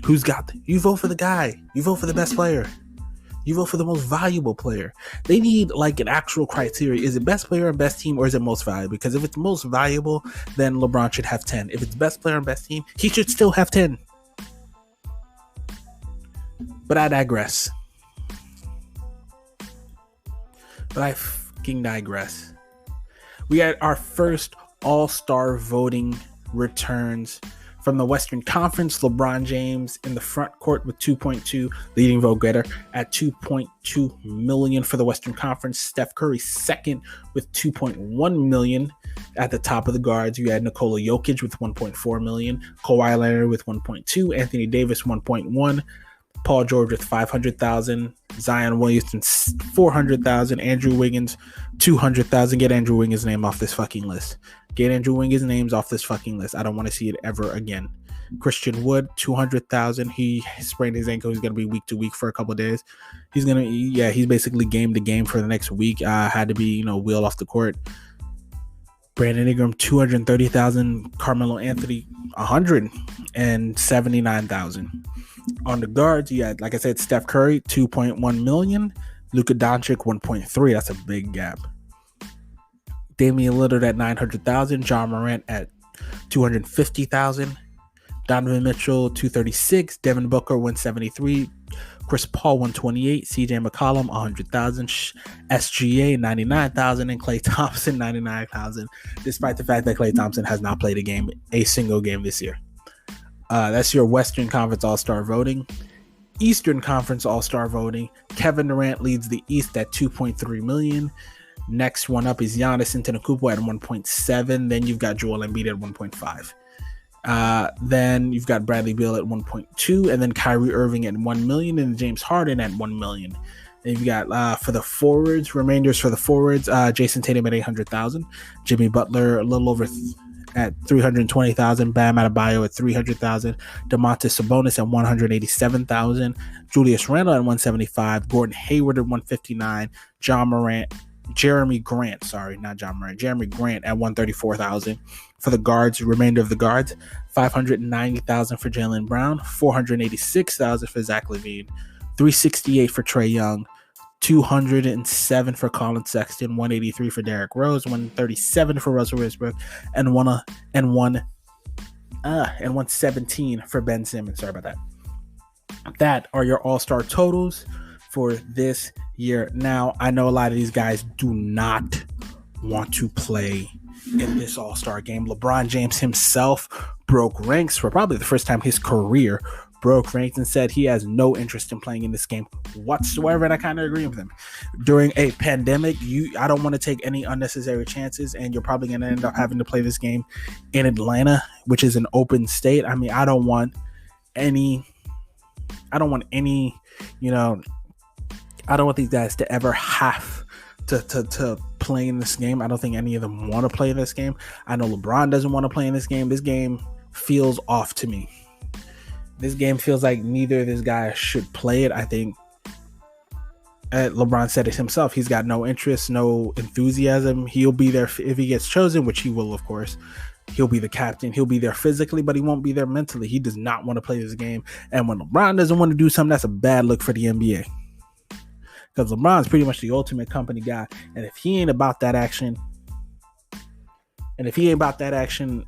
who's got you vote for the guy. You vote for the best player. You vote for the most valuable player. They need like an actual criteria. Is it best player and best team, or is it most valuable? Because if it's most valuable, then LeBron should have 10. If it's best player and best team, he should still have 10. But I digress. We had our first All-Star voting returns from the Western Conference. LeBron James in the front court with 2.2, leading vote getter at 2.2 million for the Western Conference. Steph Curry second with 2.1 million. At the top of the guards, you had Nikola Jokic with 1.4 million, Kawhi Leonard with 1.2, Anthony Davis 1.1, Paul George with 500,000, Zion Williamson 400,000, Andrew Wiggins 200,000. Get Andrew Wiggins' name off this fucking list. Get Andrew Wiggins' names off this fucking list. I don't want to see it ever again. Christian Wood 200,000. He sprained his ankle. He's gonna be week to week for a couple of days. He's basically game to game for the next week. Had to be wheeled off the court. Brandon Ingram 230,000. Carmelo Anthony 179,000. On the guards, you had, like I said, Steph Curry, 2.1 million. Luka Doncic, 1.3. That's a big gap. Damian Lillard at 900,000. John Morant at 250,000. Donovan Mitchell, 236. Devin Booker, 173. Chris Paul, 128. CJ McCollum, 100,000. SGA, 99,000. And Klay Thompson, 99,000. Despite the fact that Klay Thompson has not played a single game this year. That's your Western Conference All-Star voting. Eastern Conference All-Star voting. Kevin Durant leads the East at 2.3 million. Next one up is Giannis Antetokounmpo at 1.7. Then you've got Joel Embiid at 1.5. Then you've got Bradley Beal at 1.2, and then Kyrie Irving at 1 million, and James Harden at 1 million. Then you've got for the forwards, Jason Tatum at 800,000, Jimmy Butler a little over at 320,000, Bam Adebayo at 300,000, Domantas Sabonis at 187,000, Julius Randle at 175, Gordon Hayward at 159, Jeremy Grant at 134,000. For the guards, remainder of the guards, 590,000 for Jaylen Brown, 486,000 for Zach LaVine, 368 for Trae Young, 207 for Colin Sexton, 183 for Derrick Rose, 137 for Russell Westbrook, and 117 for Ben Simmons. Sorry about that. That are your all-star totals for this year. Now, I know a lot of these guys do not want to play in this all-star game. LeBron James himself broke ranks for probably the first time in his career, broke ranks and said he has no interest in playing in this game whatsoever, and I kind of agree with him. During a pandemic, I don't want to take any unnecessary chances, and you're probably going to end up having to play this game in Atlanta, which is an open state. I mean, I don't want these guys to ever have to play in this game. I don't think any of them want to play in this game. I know LeBron doesn't want to play in this game. This game feels off to me. This game feels like neither of these guys should play it. I think LeBron said it himself. He's got no interest, no enthusiasm. He'll be there if he gets chosen, which he will, of course. He'll be the captain. He'll be there physically, but he won't be there mentally. He does not want to play this game. And when LeBron doesn't want to do something, that's a bad look for the NBA. Because LeBron's pretty much the ultimate company guy. And if he ain't about that action,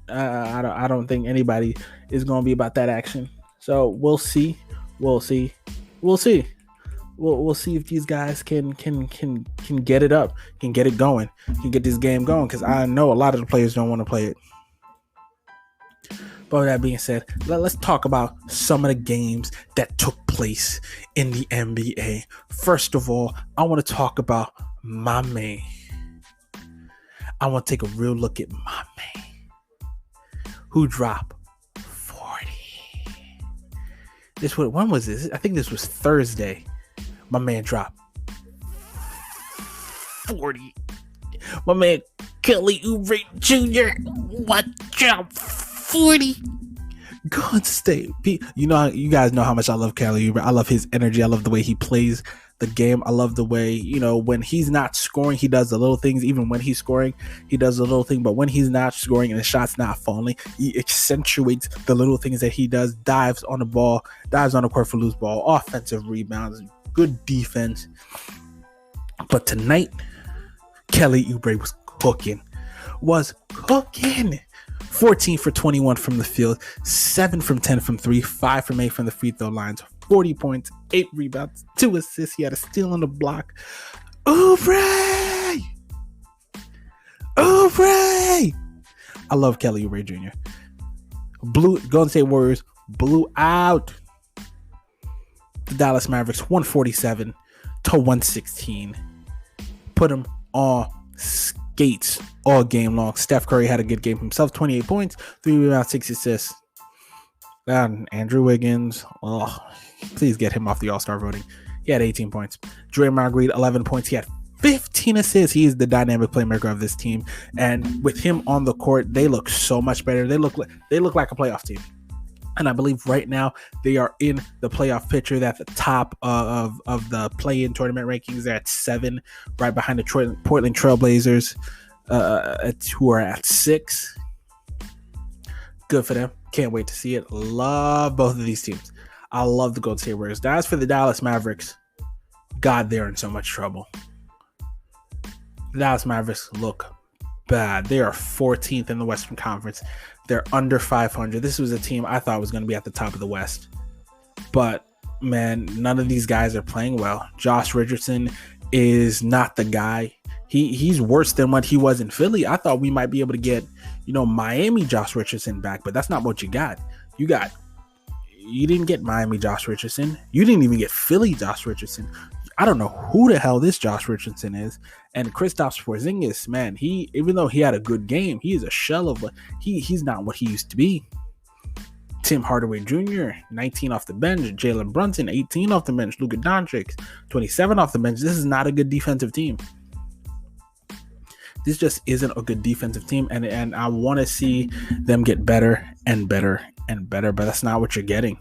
I don't think anybody is going to be about that action. So we'll see. We'll see if these guys can get it up, can get it going, can get this game going. Because I know a lot of the players don't want to play it. But with that being said, let's talk about some of the games that took place place in the NBA. First of all, I want to talk about my man. I want to take a real look at my man who dropped 40. When was this? I think this was Thursday. My man dropped 40. My man Kelly Oubre Jr. dropped 40. Golden State. You guys know how much I love Kelly Oubre. I love his energy. I love the way he plays the game. I love the way, when he's not scoring, he does the little things. Even when he's scoring, he does the little thing. But when he's not scoring and the shot's not falling, he accentuates the little things that he does. Dives on the court for loose ball, offensive rebounds, good defense. But tonight, Kelly Oubre was cooking. 14 for 21 from the field, 7 from 10 from 3, 5 from 8 from the free throw lines, 40 points, 8 rebounds, 2 assists. He had a steal on the block. Oubre! I love Kelly Oubre Jr. Golden State Warriors blew out the Dallas Mavericks 147 to 116. Put them on skates all game long. Steph Curry had a good game himself, 28 points, 3 rebounds, 6 assists. Andrew Wiggins, please get him off the All-Star voting. He had 18 points. Draymond Green, 11 points. He had 15 assists. He is the dynamic playmaker of this team. And with him on the court, they look so much better. They look like a playoff team. And I believe right now they are in the playoff picture. They're at the top of the play-in tournament rankings. They're at 7, right behind the Portland Trailblazers, who are at 6. Good for them. Can't wait to see it. Love both of these teams. I love the Golden State Warriors. As for the Dallas Mavericks, God, they're in so much trouble. The Dallas Mavericks look bad. They are 14th in the Western Conference. They're under 500. This was a team I thought was going to be at the top of the West. But, man, none of these guys are playing well. Josh Richardson is not the guy. He's worse than what he was in Philly. I thought we might be able to get, Miami Josh Richardson back, but that's not what you got. You didn't get Miami Josh Richardson. You didn't even get Philly Josh Richardson. I don't know who the hell this Josh Richardson is. And Kristaps Porzingis, man, even though he had a good game, he is a shell of he's not what he used to be. Tim Hardaway Jr., 19 off the bench. Jalen Brunson, 18 off the bench. Luka Doncic, 27 off the bench. This is not a good defensive team. This just isn't a good defensive team, and I want to see them get better and better and better, but that's not what you're getting.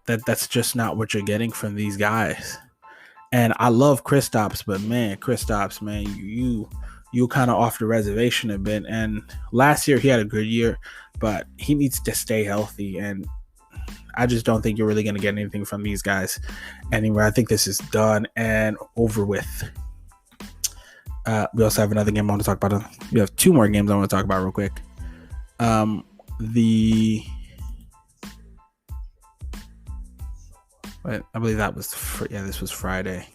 That's just not what you're getting from these guys. And I love Kristaps, but man, you kind of off the reservation a bit. And last year he had a good year, but he needs to stay healthy. And I just don't think you're really going to get anything from these guys anywhere. I think this is done and over with. We also have another game I want to talk about. We have 2 more games I want to talk about real quick. I believe that was this was Friday.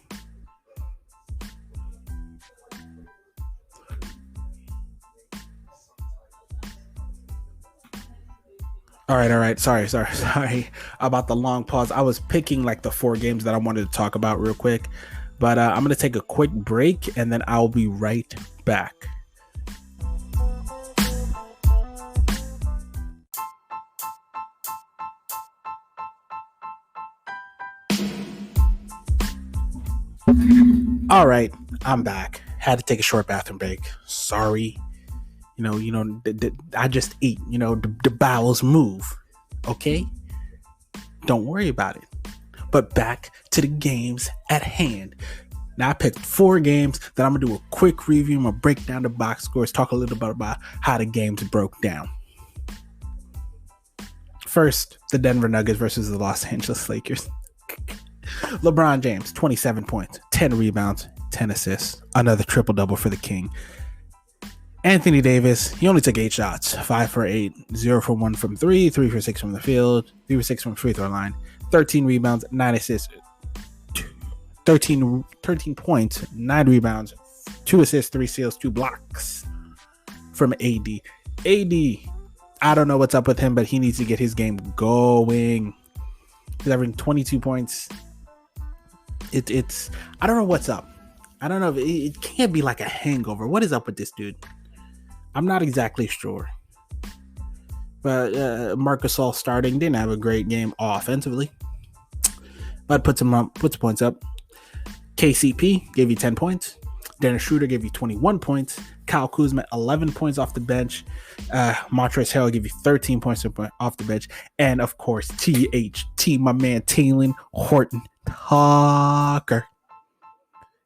All right. Sorry about the long pause. I was picking like the 4 games that I wanted to talk about real quick, but I'm going to take a quick break and then I'll be right back. All right, I'm back. Had to take a short bathroom break. Sorry. I just ate. The bowels move. Okay? Don't worry about it. But back to the games at hand. Now, I picked 4 games that I'm going to do a quick review. I'm going to break down the box scores, talk a little bit about how the games broke down. First, the Denver Nuggets versus the Los Angeles Lakers. LeBron James, 27 points, 10 rebounds, 10 assists. Another triple-double for the King. Anthony Davis, he only took 8 shots. 5 for 8, 0 for 1 from 3, 3 for 6 from the field, 3 for 6 from free throw line. 13 rebounds, 9 assists, 13 points, 9 rebounds, 2 assists, 3 steals, 2 blocks from AD. I don't know what's up with him, but he needs to get his game going. He's averaging 22 points. It's I don't know what's up. I don't know. It can't be like a hangover. What is up with this dude? I'm not exactly sure. But Marcus Gasol starting didn't have a great game offensively, but puts points up. KCP gave you 10 points. Dennis Schroeder gave you 21 points. Kyle Kuzma 11 points off the bench. Montrezl Harrell gave you 13 points off the bench, and of course THT, my man Talen Horton Tucker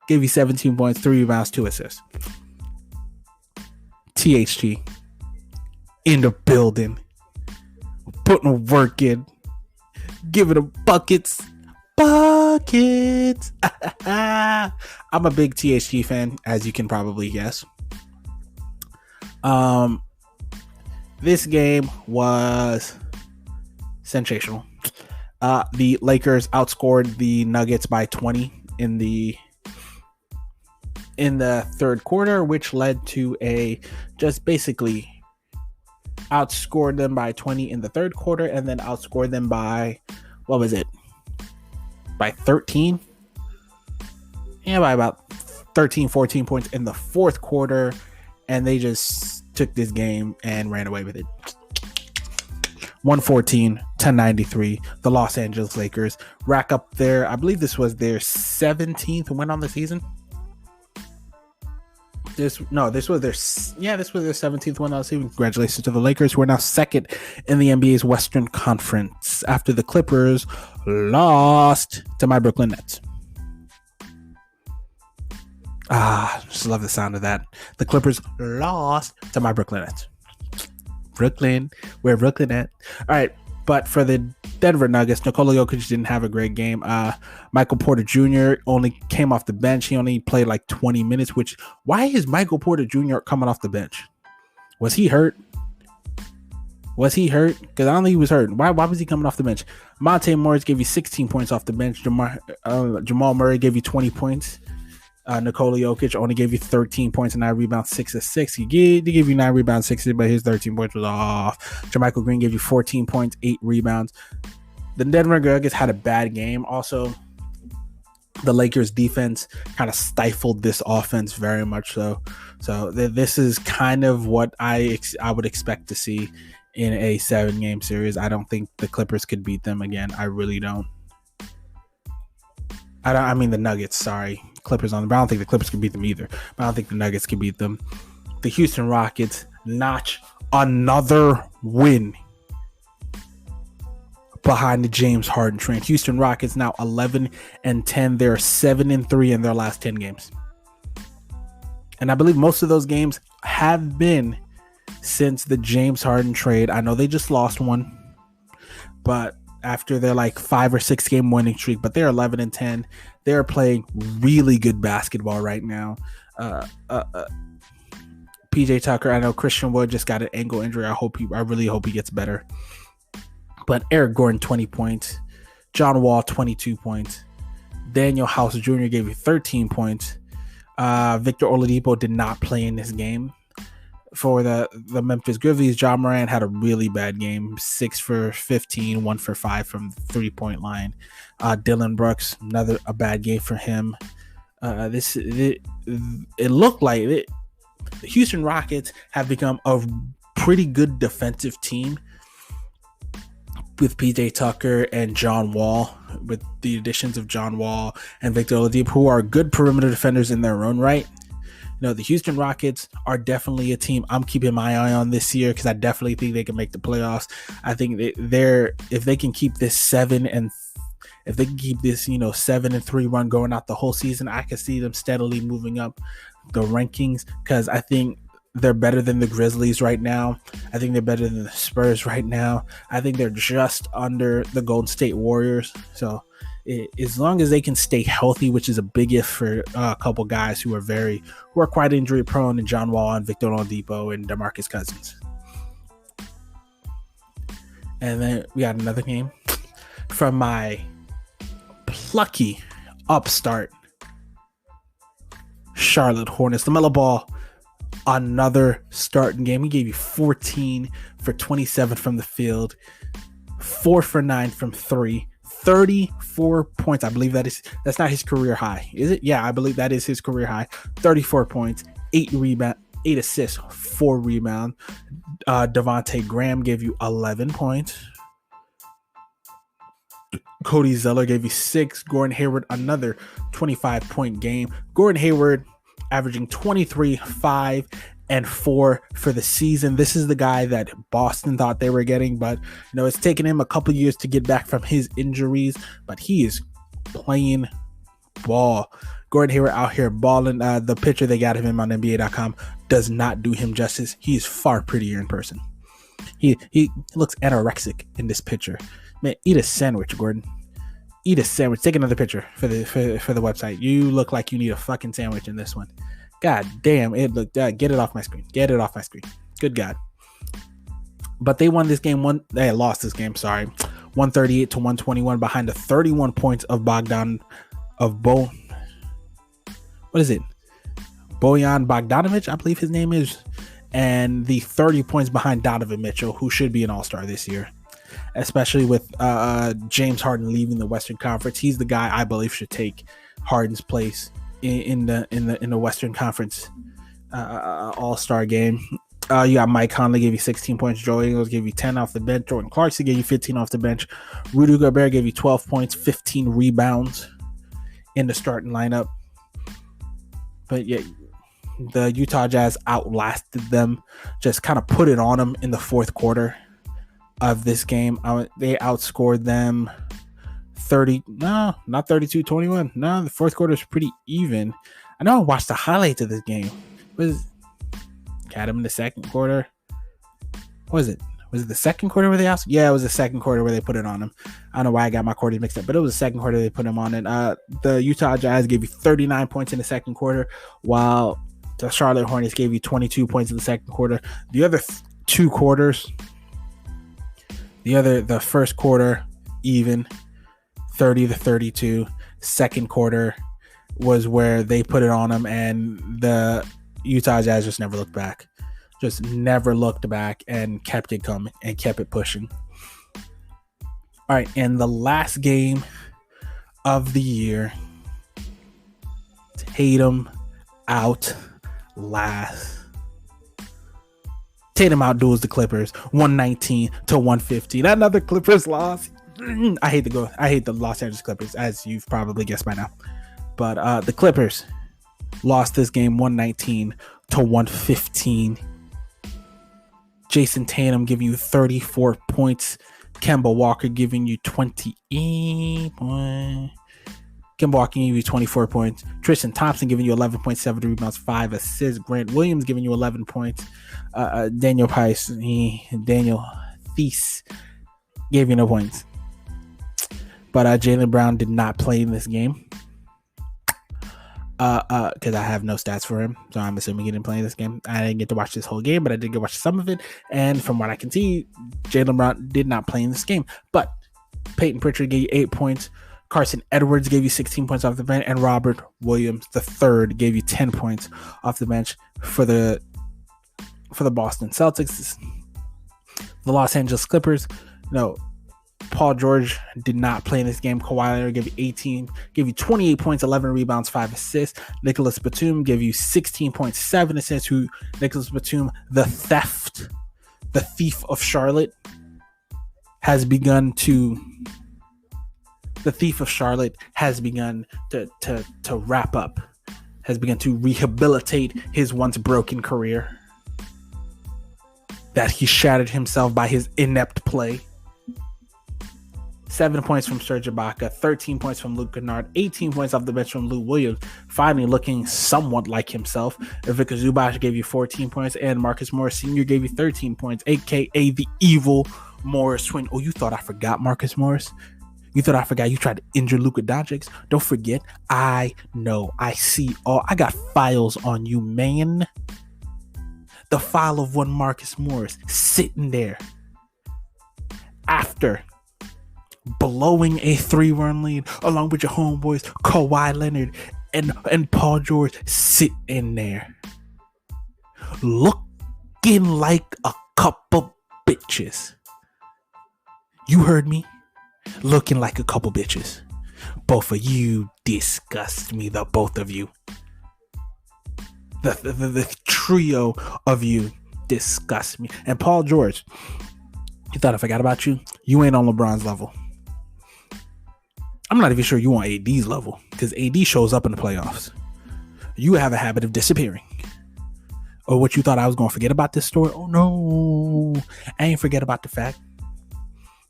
gave you 17 points, 3 rebounds, 2 assists. THT in the building, putting a work in, giving them buckets. I'm a big THT fan, as you can probably guess. This game was sensational. The Lakers outscored the Nuggets by 20 in the third quarter, which led to just basically outscored them by 20 in the third quarter, and then outscored them by, what was it? By 13? Yeah, by about 13, 14 points in the fourth quarter, and they just took this game and ran away with it. 114-93. The Los Angeles Lakers rack up I believe this was their 17th win on the season. This was their 17th win on the season. Congratulations to the Lakers, who are now second in the NBA's Western Conference after the Clippers lost to my Brooklyn Nets. Just love the sound of that. The Clippers lost to my Brooklyn Nets. Brooklyn, where Brooklyn at? All right, but for the Denver Nuggets, Nikola Jokic didn't have a great game. Michael Porter Jr. only came off the bench. He only played like 20 minutes, why is Michael Porter Jr. coming off the bench? Was he hurt? Because I don't think he was hurt. Why was he coming off the bench? Monte Morris gave you 16 points off the bench. Jamal Murray gave you 20 points. Nikola Jokic only gave you 13 points and 9 rebounds, 6 assists. He gave you 9 rebounds, 6 assists, but his 13 points was off. JaMychal Green gave you 14 points, 8 rebounds. The Denver Nuggets had a bad game. Also, the Lakers defense kind of stifled this offense very much so. So this is kind of what I would expect to see in a 7-game series. I don't think the Clippers could beat them again. I really don't. I mean the Nuggets, sorry. Clippers on them. But I don't think the Clippers could beat them either. But I don't think the Nuggets could beat them. The Houston Rockets notch another win behind the James Harden train. Houston Rockets now 11-10. They're 7-3 in their last 10 games. And I believe most of those games have been since the James Harden trade. I know they just lost one, but after their like 5 or 6 game winning streak, but they're 11-10. They're playing really good basketball right now. PJ Tucker, I know Christian Wood just got an ankle injury. I really hope he gets better. But Eric Gordon, 20 points. John Wall, 22 points. Daniel House Jr. gave you 13 points. Victor Oladipo did not play in this game. For the Memphis Grizzlies, Ja Morant had a really bad game. 6 for 15, 1 for 5 from the 3-point line. Dylan Brooks, a bad game for him. It looked like the Houston Rockets have become a pretty good defensive team with PJ Tucker and John Wall, with the additions of John Wall and Victor Oladipo, who are good perimeter defenders in their own right. The Houston Rockets are definitely a team I'm keeping my eye on this year, because I definitely think they can make the playoffs. I think if they can keep this 7-3 run going out the whole season, I can see them steadily moving up the rankings, because I think they're better than the Grizzlies right now. I think they're better than the Spurs right now. I think they're just under the Golden State Warriors. So as long as they can stay healthy, which is a big if for a couple guys who are quite injury prone, and John Wall and Victor Oladipo and DeMarcus Cousins. And then we got another game from my plucky upstart Charlotte Hornets. LaMelo Ball, another starting game. He gave you 14 for 27 from the field, 4 for 9 from 3, 34 points. I believe that's not his career high. Is it? Yeah, I believe that is his career high. 34 points, 8 assists, 4 rebounds. Devontae Graham gave you 11 points. Cody Zeller gave you 6. Gordon Hayward, another 25-point game. Gordon Hayward averaging 23, 5, and 4 for the season. This is the guy that Boston thought they were getting, but it's taken him a couple years to get back from his injuries, but he is playing ball. Gordon Hayward out here balling. The picture they got of him on NBA.com does not do him justice. He is far prettier in person. He looks anorexic in this picture. Man, eat a sandwich, Gordon. Eat a sandwich. Take another picture for the website. You look like you need a fucking sandwich in this one. God damn, it looked. Get it off my screen. Get it off my screen. Good God. But they won this game. They lost this game. Sorry, 138 to 121 behind the 31 points of Bojan Bogdanovic, I believe his name is, and the 30 points behind Donovan Mitchell, who should be an all-star this year, especially with James Harden leaving the Western Conference. He's the guy I believe should take Harden's place in the Western Conference all-star game. You got Mike Conley gave you 16 points. Joe Ingles gave you 10 off the bench. Jordan Clarkson gave you 15 off the bench. Rudy Gobert gave you 12 points, 15 rebounds in the starting lineup. But yeah, the Utah Jazz outlasted them, just kind of put it on them in the fourth quarter of this game. They outscored them 32-21. No, the fourth quarter is pretty even. I know I watched the highlights of this game. Got him in the second quarter. Was it the second quarter where they also? Yeah, it was the second quarter where they put it on him. I don't know why I got my quarters mixed up, but it was the second quarter they put him on it. The Utah Jazz gave you 39 points in the second quarter, while the Charlotte Hornets gave you 22 points in the second quarter. The other two quarters, the first quarter even, 30-32. Second quarter was where they put it on them, and the Utah Jazz just never looked back. And kept it coming and kept it pushing. All right, and the last game of the year, Tatum outduels the Clippers 119 to 115. Another Clippers loss. I hate the Los Angeles Clippers, as you've probably guessed by now. But the Clippers lost this game 119 to 115. Jason Tatum giving you 34 points. Kemba Walker giving you 28 points. Kemba Walker giving you 24 points. Tristan Thompson giving you 11.7 rebounds, 5 assists. Grant Williams giving you 11 points. Daniel Theis gave you no points. But Jaylen Brown did not play in this game. Because I have no stats for him, so I'm assuming he didn't play this game. I didn't get to watch this whole game, but I did get to watch some of it. And from what I can see, Jaylen Brown did not play in this game. But Peyton Pritchard gave you 8 points. Carson Edwards gave you 16 points off the bench, and Robert Williams III gave you 10 points off the bench for the Boston Celtics. The Los Angeles Clippers, Paul George did not play in this game. Kawhi Leonard gave you 28 points, 11 rebounds, 5 assists. Nicholas Batum gave you 16.7 assists. Nicholas Batum, the thief of Charlotte, has begun to wrap up, has begun to rehabilitate his once broken career that he shattered himself by his inept play. 7 points from Serge Ibaka, 13 points from Luke Kennard, 18 points off the bench from Lou Williams, finally looking somewhat like himself. Ivica Zubac gave you 14 points, and Marcus Morris Sr. gave you 13 points, aka the evil Morris twin. Oh, you thought I forgot Marcus Morris? You thought I forgot you tried to injure Luka Doncic? Don't forget, I know, I see all. I got files on you, man. The file of one Marcus Morris sitting there after blowing a 3-run lead along with your homeboys Kawhi Leonard and Paul George sitting there looking like a couple bitches. You heard me. looking like a couple bitches. Both of you disgust me, the both of you. The trio of you disgust me. And Paul George, you thought I forgot about you? You ain't on LeBron's level. I'm not even sure you on AD's level, because AD shows up in the playoffs. You have a habit of disappearing. Or what you thought I was going to forget about this story? Oh no, I ain't forget about the fact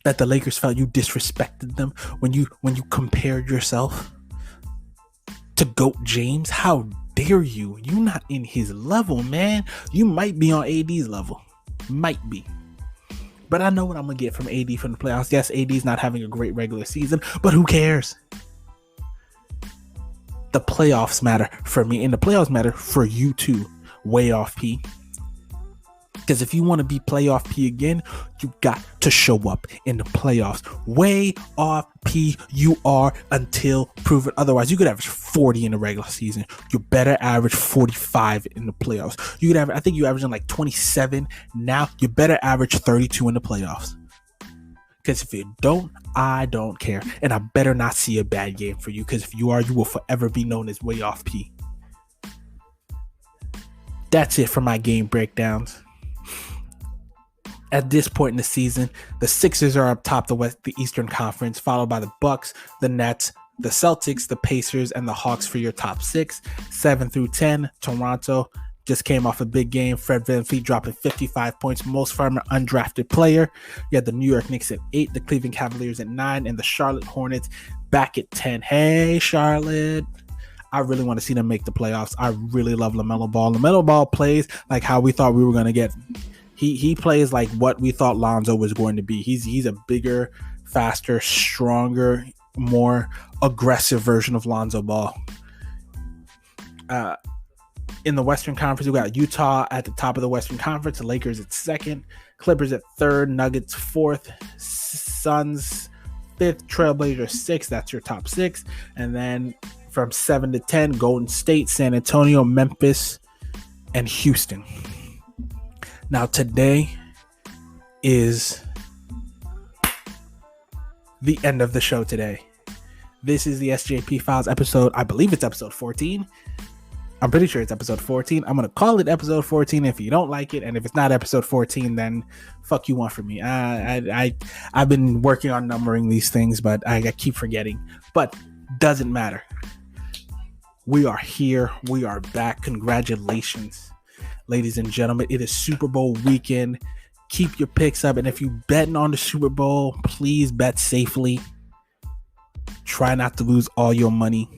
that the Lakers felt you disrespected them when you compared yourself to GOAT James. How dare you? You not in his level, man. You might be on AD's level. Might be. But I know what I'm going to get from AD from the playoffs. Yes, AD's not having a great regular season, but who cares? The playoffs matter for me, and the playoffs matter for you too, way off P. Because if you want to be playoff P again, you got to show up in the playoffs. Way off P you are until proven otherwise. You could average 40 in the regular season. You better average 45 in the playoffs. You could average, I think you averaging like 27 now. You better average 32 in the playoffs. Because if you don't, I don't care. And I better not see a bad game for you. Because if you are, you will forever be known as way off P. That's it for my game breakdowns. At this point in the season, the Sixers are up top the Eastern Conference, followed by the Bucks, the Nets, the Celtics, the Pacers, and the Hawks for your top 6. 7 through 10, Toronto just came off a big game. Fred VanVleet dropping 55 points, most from an undrafted player. You had the New York Knicks at 8, the Cleveland Cavaliers at 9, and the Charlotte Hornets back at 10. Hey, Charlotte. I really want to see them make the playoffs. I really love LaMelo Ball. LaMelo Ball plays like how we thought we were going to get. He plays like what we thought Lonzo was going to be. He's a bigger, faster, stronger, more aggressive version of Lonzo Ball. In the Western Conference, we got Utah at the top of the Western Conference, the Lakers at 2nd, Clippers at 3rd, Nuggets 4th, Suns 5th, Trailblazers 6th. That's your top 6. And then from 7 to 10, Golden State, San Antonio, Memphis, and Houston. Now, today is the end of the show today. This is the SJP Files episode. I believe it's episode 14. I'm pretty sure it's episode 14. I'm going to call it episode 14 if you don't like it. And if it's not episode 14, then fuck you want from me. I've been working on numbering these things, but I keep forgetting. But doesn't matter. We are here. We are back. Congratulations. Ladies and gentlemen, it is Super Bowl weekend. Keep your picks up. And if you're betting on the Super Bowl, please bet safely. Try not to lose all your money.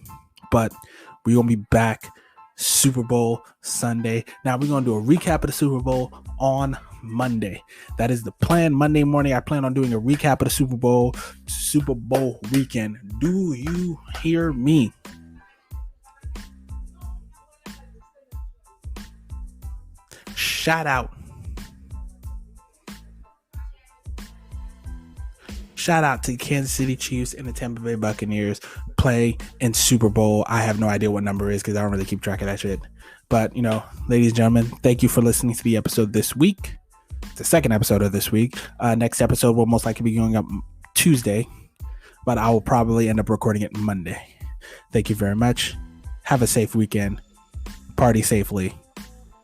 But we're going to be back Super Bowl Sunday. Now we're going to do a recap of the Super Bowl on Monday. That is the plan. Monday morning, I plan on doing a recap of the Super Bowl weekend. Do you hear me? Shout out to Kansas City Chiefs and the Tampa Bay Buccaneers play in Super Bowl. I have no idea what number it is because I don't really keep track of that shit. But, ladies and gentlemen, thank you for listening to the episode this week. The second episode of this week. Next episode will most likely be going up Tuesday, but I will probably end up recording it Monday. Thank you very much. Have a safe weekend. Party safely.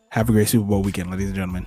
Have a great Super Bowl weekend, ladies and gentlemen.